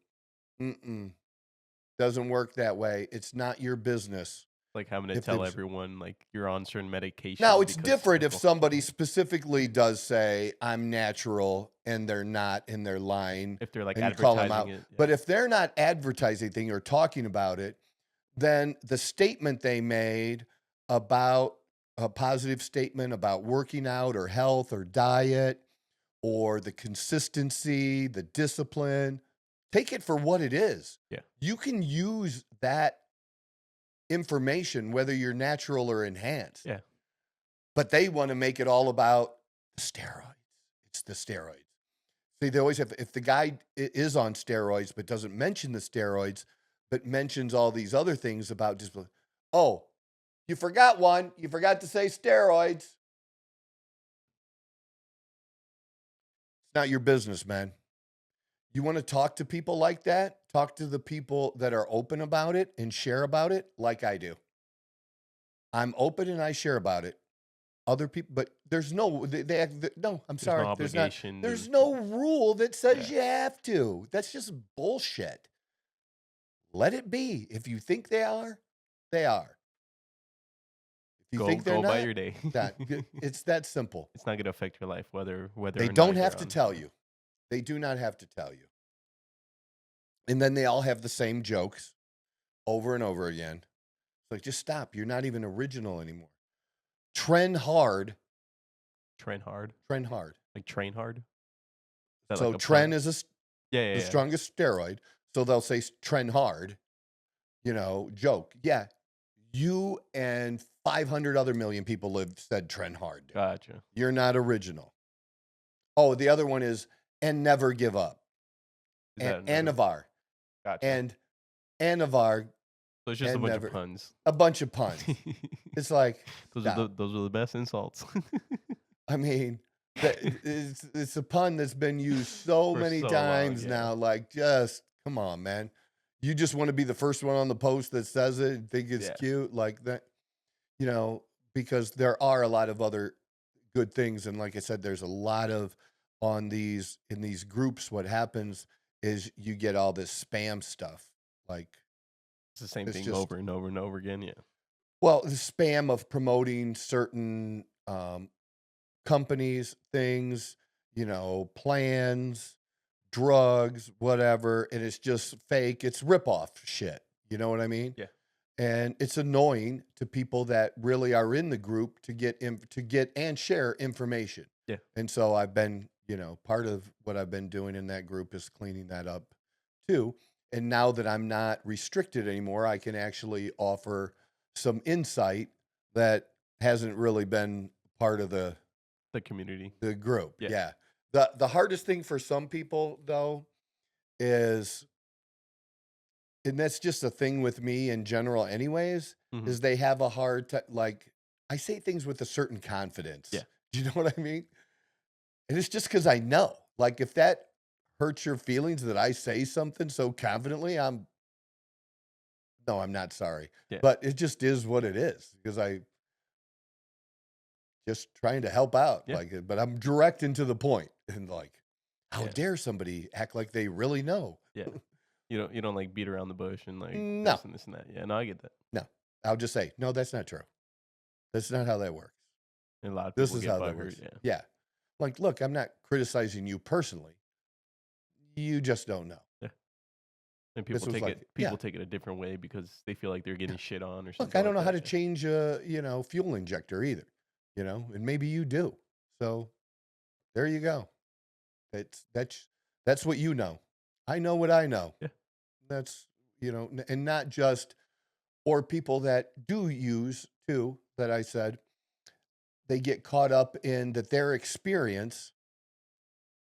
Doesn't work that way. It's not your business.
Like having to tell everyone like you're on certain medication.
Now, it's different if somebody specifically does say, I'm natural, and they're not in their line.
If they're like
and you call them
advertising
out.
it. Yeah.
But if they're not advertising anything or talking about it, then the statement they made about a positive statement about working out or health or diet or the consistency, the discipline, take it for what it is.
Yeah.
You can use that information, whether you're natural or enhanced.
Yeah.
But they want to make it all about the steroids. It's the steroids. See, they always have, if the guy is on steroids but doesn't mention the steroids, but mentions all these other things about just, oh, you forgot one. You forgot to say steroids. It's not your business, man. You want to talk to people like that? Talk to the people that are open about it and share about it like I do. I'm open and I share about it. Other people, but there's no, no, I'm sorry.
No obligation.
There's no rule that says you have to. That's just bullshit. Let it be. If you think they are, they are. Do you think they're
go
not?
by your day.
It's that simple.
It's not going to affect your life whether
They
or not
don't
you're
have to
on.
tell you. They do not have to tell you. And then they all have the same jokes over and over again. It's like, just stop. You're not even original anymore. Trend hard.
Train hard,
Like
train hard. Is that
so
like a
tren
pun?
is
Yeah.
the strongest steroid. So they'll say trend hard, joke. Yeah. You and 500 other million people said trend hard. Dude.
Gotcha.
You're not original. Oh, the other one is and never give up.
Is that
And
another-
Anavar.
Gotcha.
And Anavar.
So it's just a
and
bunch
never-
of puns.
A bunch of puns. It's like
those
stop.
are the best insults.
I mean, it's a pun that's been used so
For
many
so long,
times
yeah.
now. Like, just come on, man. You just want to be the first one on the post that says it and think it's
Yeah.
cute, like that, because there are a lot of other good things. And like I said, there's a lot of in these groups. What happens is you get all this spam stuff. Like,
It's the same
It's
thing
just-
over and over and over again. Yeah.
well, the spam of promoting certain companies, things, plans, drugs, whatever, and it's just fake. It's ripoff shit. You know what I mean?
Yeah.
And it's annoying to people that really are in the group to get and share information.
Yeah.
And so I've been, part of what I've been doing in that group is cleaning that up too. And now that I'm not restricted anymore, I can actually offer some insight that hasn't really been part of the
community.
the group.
Yeah.
Yeah. The hardest thing for some people though is, and that's just a thing with me in general anyways,
Mhm.
is they have a hard time. Like, I say things with a certain confidence.
Yeah.
Do you know what I mean? And it's just because I know, like, if that hurts your feelings that I say something so confidently, I'm not sorry.
Yeah.
But it just is what it is because I just trying to help out.
Yeah.
Like, but I'm direct and to the point. And like, how
Yeah.
dare somebody act like they really know?
Yeah. You don't like beat around the bush and like
No.
this and that. Yeah, no, I get that.
I'll just say, no, that's not true. That's not how that works.
And a lot of
This
people
is
get
how that
butthurt.
works.
Yeah.
Yeah. Like, look, I'm not criticizing you personally. You just don't know.
And
This
people
was like-
take it a different way because they feel like they're getting shit on or something.
Look, I don't know
like
how
that.
to change a, fuel injector either, and maybe you do. So there you go. That's what you know. I know what I know.
Yeah.
That's, and not just, or people that do use too, that I said, they get caught up in that their experience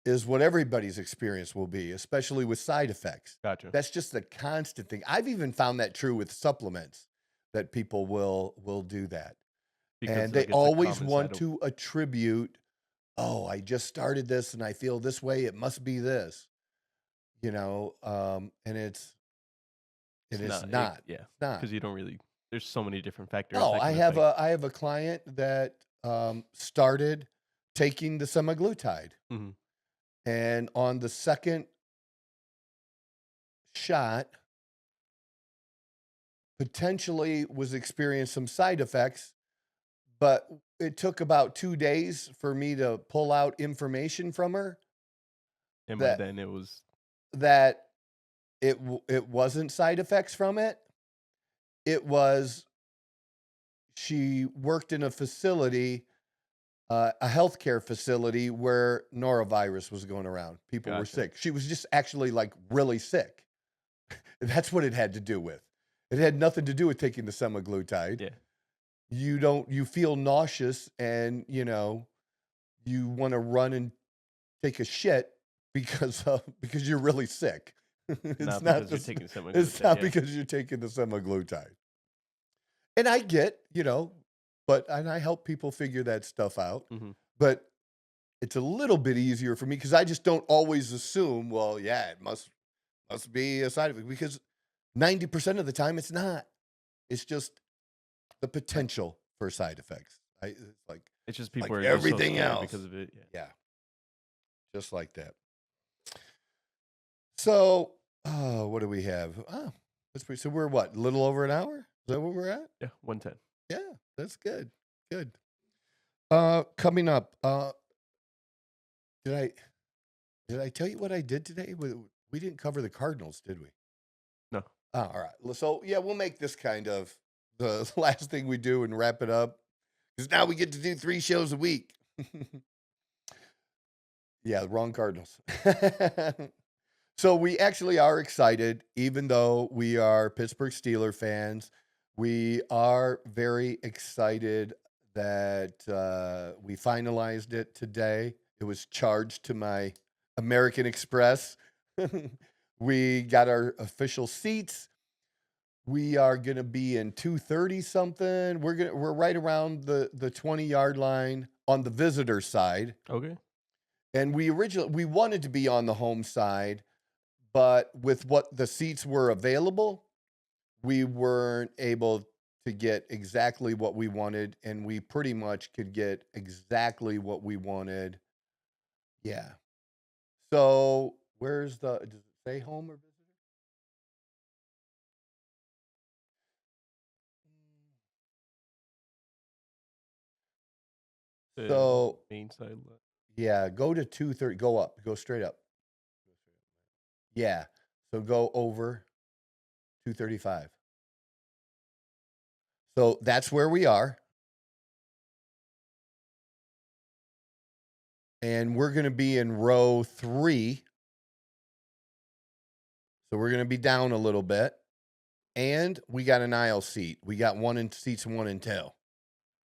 is what everybody's experience will be, especially with side effects.
Gotcha.
That's just the constant thing. I've even found that true with supplements, that people will do that.
Because,
And
like,
they
it's a
always
common
want
side
to attribute, oh, I just started this and I feel this way. It must be this, and it's not.
Yeah.
It's not.
Because you don't really. There's so many different factors.
No,
that
I
can
have
affect-
I have a client that started taking the semaglutide,
Mhm.
and on the second shot, potentially was experiencing some side effects, but it took about 2 days for me to pull out information from her
And by
that-
then it was.
that it wasn't side effects from it. It was, she worked in a facility, a healthcare facility where norovirus was going around. People were
Gotcha.
sick. She was just actually like really sick. That's what it had to do with. It had nothing to do with taking the semaglutide.
Yeah.
You feel nauseous and, you want to run and take a shit because you're really sick. It's
Not
not
because you're
just-
taking semaglutide.
it's not
yeah.
because you're taking the semaglutide. And I get, and I help people figure that stuff out.
Mhm.
But it's a little bit easier for me because I just don't always assume, well, yeah, it must be a side effect, because 90% of the time it's not. It's just the potential for side effects. It's like,
It's just people
like
are just so
everything
scared
else.
because of it. Yeah.
yeah, just like that. So, what do we have? Oh, so we're what? A little over an hour? Is that what we're at?
Yeah. 110.
Yeah. That's good. Good. Coming up, did I tell you what I did today? We didn't cover the Cardinals, did we?
No.
Oh, all right. So yeah, we'll make this kind of the last thing we do and wrap it up. Because now we get to do 3 shows a week. Yeah, wrong Cardinals. So we actually are excited, even though we are Pittsburgh Steelers fans. We are very excited that we finalized it today. It was charged to my American Express. We got our official seats. We are going to be in 230 something. We're right around the 20-yard line on the visitor side.
Okay.
And we wanted to be on the home side, but with what the seats were available, we weren't able to get exactly what we wanted, and we pretty much could get exactly what we wanted. Yeah. So does it say home or visitor? So
main side left.
yeah, go to 230. Go up. Go straight up. Yeah. So go over 235. So that's where we are. And we're going to be in row 3. So we're going to be down a little bit. And we got an aisle seat. We got seats 1 and 2,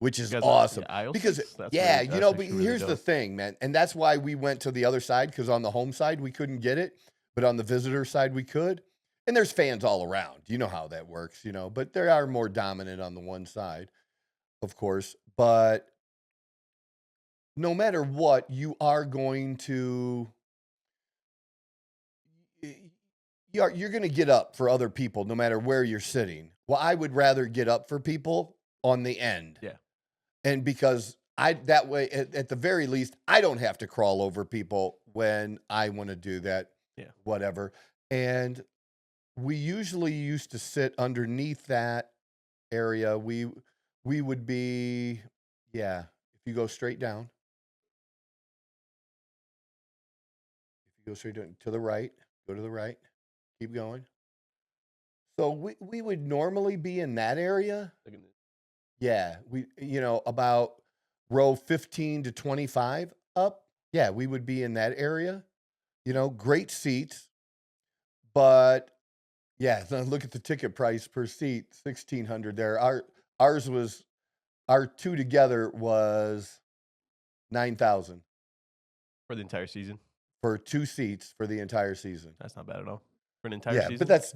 which is awesome. Because but here's the thing, man. And that's why we went to the other side, because on the home side we couldn't get it, but on the visitor side we could. And there's fans all around. You know how that works, but they are more dominant on the one side, of course. But no matter what, you are going to you're going to get up for other people no matter where you're sitting. Well, I would rather get up for people on the end.
Yeah.
And because that way, at the very least, I don't have to crawl over people when I want to do that.
Yeah.
Whatever. And we usually used to sit underneath that area. We would be, if you go straight down. If you go straight down to the right, go to the right, keep going. So we would normally be in that area. Yeah, about row 15 to 25 up. Yeah, we would be in that area. Great seats. But yeah, look at the ticket price per seat, $1,600 there. Our 2 together was $9,000
for the entire season.
For 2 seats for the entire season.
That's not bad at all. For an entire season.
But that's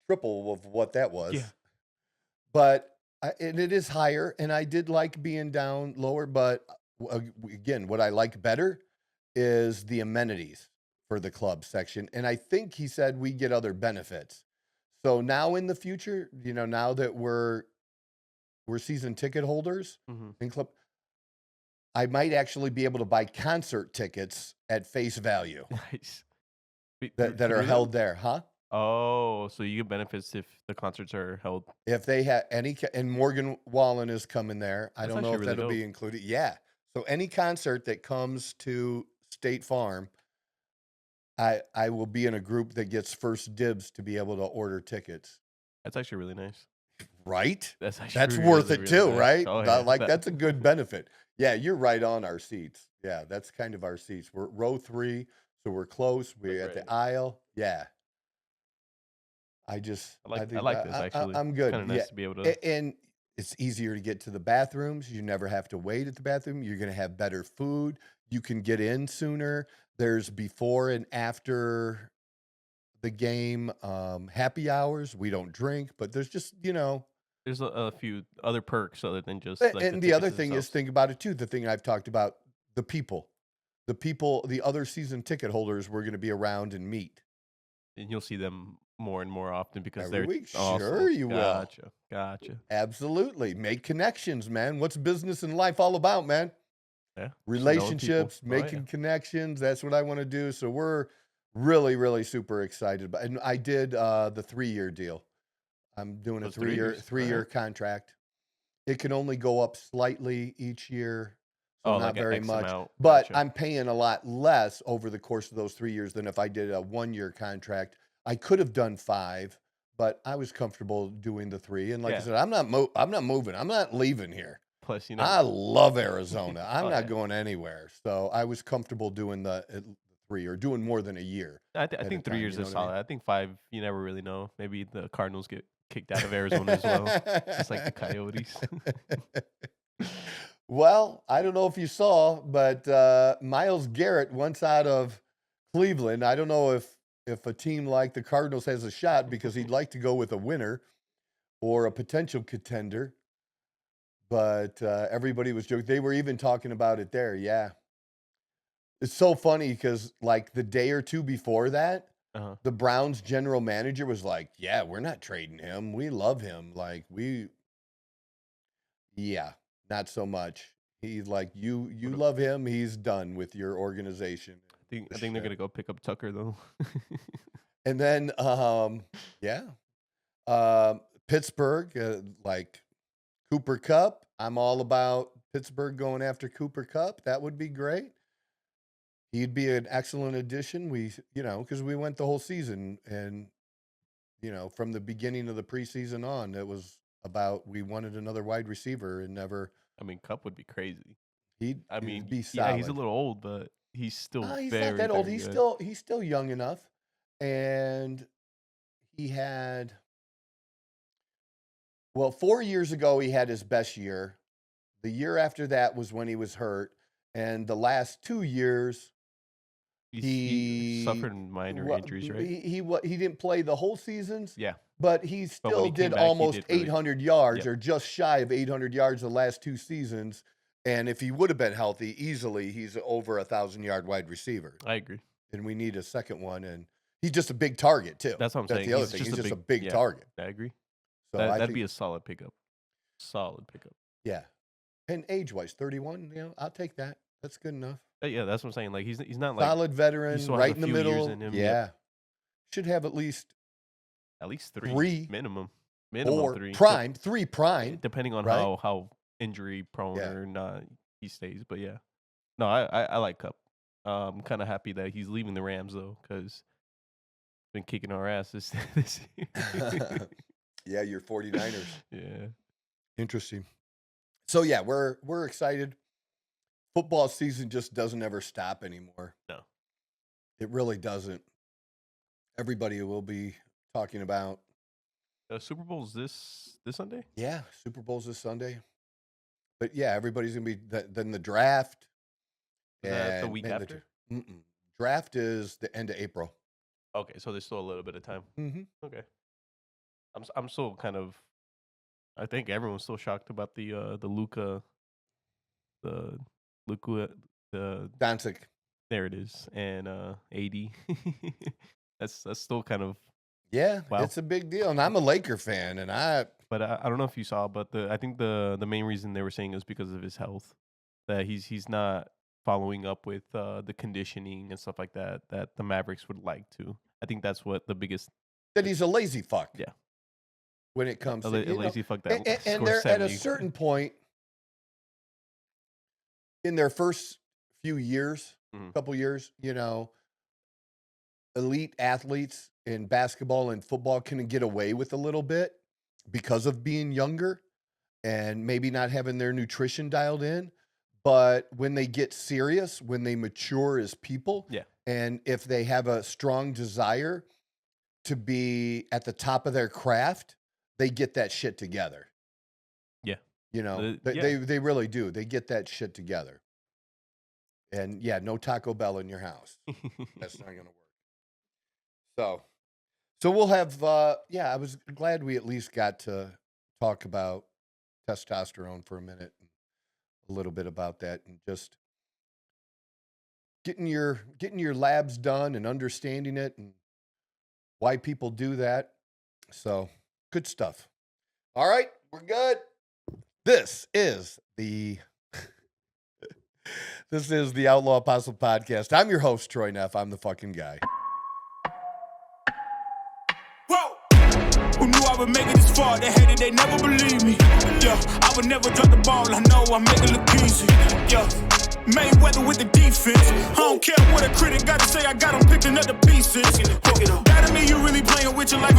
triple of what that was.
Yeah.
But and it is higher, and I did like being down lower. But again, what I like better is the amenities for the club section, and I think he said we get other benefits. So now in the future, now that we're season ticket holders in club, I might actually be able to buy concert tickets at face value.
Nice.
That are held there, huh?
Oh, so you get benefits if the concerts are held.
If they have any, and Morgan Wallen is coming there. I don't know if that'll be included. Yeah. So any concert that comes to State Farm, I will be in a group that gets first dibs to be able to order tickets.
That's actually really nice.
Right?
That's
worth it too,
nice.
right?
Oh, yeah.
That's a good benefit. Yeah, you're right on our seats. Yeah, that's kind of our seats. We're row 3, so we're close. We're at the aisle. Yeah. I like this actually. I'm good.
Kind of nice to be able to.
And it's easier to get to the bathrooms. You never have to wait at the bathroom. You're going to have better food. You can get in sooner. There's before and after the game happy hours. We don't drink, but there's just,
There's a few other perks other than just.
And the other thing is, think about it too. The thing I've talked about, the people, the other season ticket holders we're going to be around and meet.
And you'll see them more and more often because
Every
they're
week.
awesome.
Sure you will.
Gotcha.
Absolutely. Make connections, man. What's business and life all about, man?
Yeah.
Relationships, making connections. That's what I want to do. So we're really, really super excited. And I did the 3-year deal. I'm doing a 3-year contract. it can only go up slightly each year. So not
like
very
X
much.
amount.
But
Gotcha.
I'm paying a lot less over the course of those 3 years than if I did a 1-year contract. I could have done 5, but I was comfortable doing the 3. And like I
Yeah.
said, I'm not moving. I'm not leaving here.
Plus,
I love Arizona. I'm
Oh,
not
yeah.
going anywhere. So I was comfortable doing the 3 or doing more than a year.
I
at a
think 3
time,
years
you know
is
what I mean?
solid. I think 5, you never really know. Maybe the Cardinals get kicked out of Arizona as well, just like the Coyotes.
Well, I don't know if you saw, but Myles Garrett once out of Cleveland. I don't know if a team like the Cardinals has a shot because he'd like to go with a winner or a potential contender. But everybody was joking. They were even talking about it there. Yeah. It's so funny because like the day or two before that,
Uh-huh.
the Browns general manager was like, yeah, we're not trading him. We love him. Like yeah, not so much. He's like, you love him. He's done with your organization.
I think they're gonna go pick up Tucker though.
And then, yeah, Pittsburgh, like Cooper Kupp. I'm all about Pittsburgh going after Cooper Kupp. That would be great. He'd be an excellent addition. Because we went the whole season and, from the beginning of the preseason on, it was about we wanted another wide receiver and never.
I mean, Cup would be crazy.
He'd be solid.
Yeah, he's a little old, but he's still
He's
very,
not that old.
very
He's
good.
still young enough, and he had 4 years ago he had his best year. The year after that was when he was hurt, and the last 2 years
He suffered minor injuries, right?
he didn't play the whole seasons.
Yeah.
But he
when
still
he came
did
back, he
almost
did really-
800 yards
Yep.
or just shy of 800 yards the last 2 seasons. And if he would have been healthy, easily he's over 1,000-yard wide receiver.
I agree.
And we need a second one. And he's just a big target too.
That's what I'm saying.
the other
He's
thing.
just
He's
a
just a
big-
big
yeah.
target.
I agree.
So
That'd be a solid pickup. Solid pickup.
Yeah. And age-wise, 31, I'll take that. That's good enough.
Yeah, that's what I'm saying. Like he's not like
Solid veteran,
still has
right
a
in the
few years
middle.
in him,
Yeah.
yep.
Should have at least
3 minimum.
or
3
prime, 3 prime.
depending on
right?
how injury prone
Yeah.
or not he stays. But yeah, no, I like Cup. I'm kind of happy that he's leaving the Rams though, because been kicking our ass this year.
Yeah, your 49ers.
Yeah.
Interesting. So yeah, we're excited. Football season just doesn't ever stop anymore.
No.
It really doesn't. Everybody will be talking about.
Super Bowl's this Sunday?
Yeah, Super Bowl's this Sunday. But yeah, everybody's gonna be then the draft.
Is that the
and
week
man,
after?
Draft is the end of April.
Okay, so there's still a little bit of time.
Mm-hmm.
Okay. I'm still kind of. I think everyone's still shocked about the Luka, the
Doncic.
there it is, and AD. that's still kind of.
Yeah,
Wow.
it's a big deal, and I'm a Laker fan, and
But I don't know if you saw, but I think the main reason they were saying is because of his health, that he's not following up with the conditioning and stuff like that the Mavericks would like to. I think that's what the biggest.
that he's a lazy fuck.
Yeah.
When it comes
A
to
lazy fuck that
and
scores
they're at a
70.
certain point in their first few years,
Mhm.
couple years, elite athletes in basketball and football can get away with a little bit because of being younger and maybe not having their nutrition dialed in. But when they get serious, when they mature as people,
Yeah.
and if they have a strong desire to be at the top of their craft, they get that shit together.
Yeah.
They
Yeah.
they really do. They get that shit together. And yeah, no Taco Bell in your house. That's not going to work. So we'll have, I was glad we at least got to talk about testosterone for a minute, a little bit about that, and just getting your labs done and understanding it and why people do that. So good stuff. All right, we're good. This is the Outlaw Apostle Podcast. I'm your host, Troy Neff. I'm the fucking guy.
Whoa! Who knew I would make it this far? They hated, they never believed me. Yeah, I was never drop the ball. I know I make it look easy. Yeah. Mayweather with the defense. I don't care what a critic gotta say. I got him picking up the pieces. That mean you really playing with your life.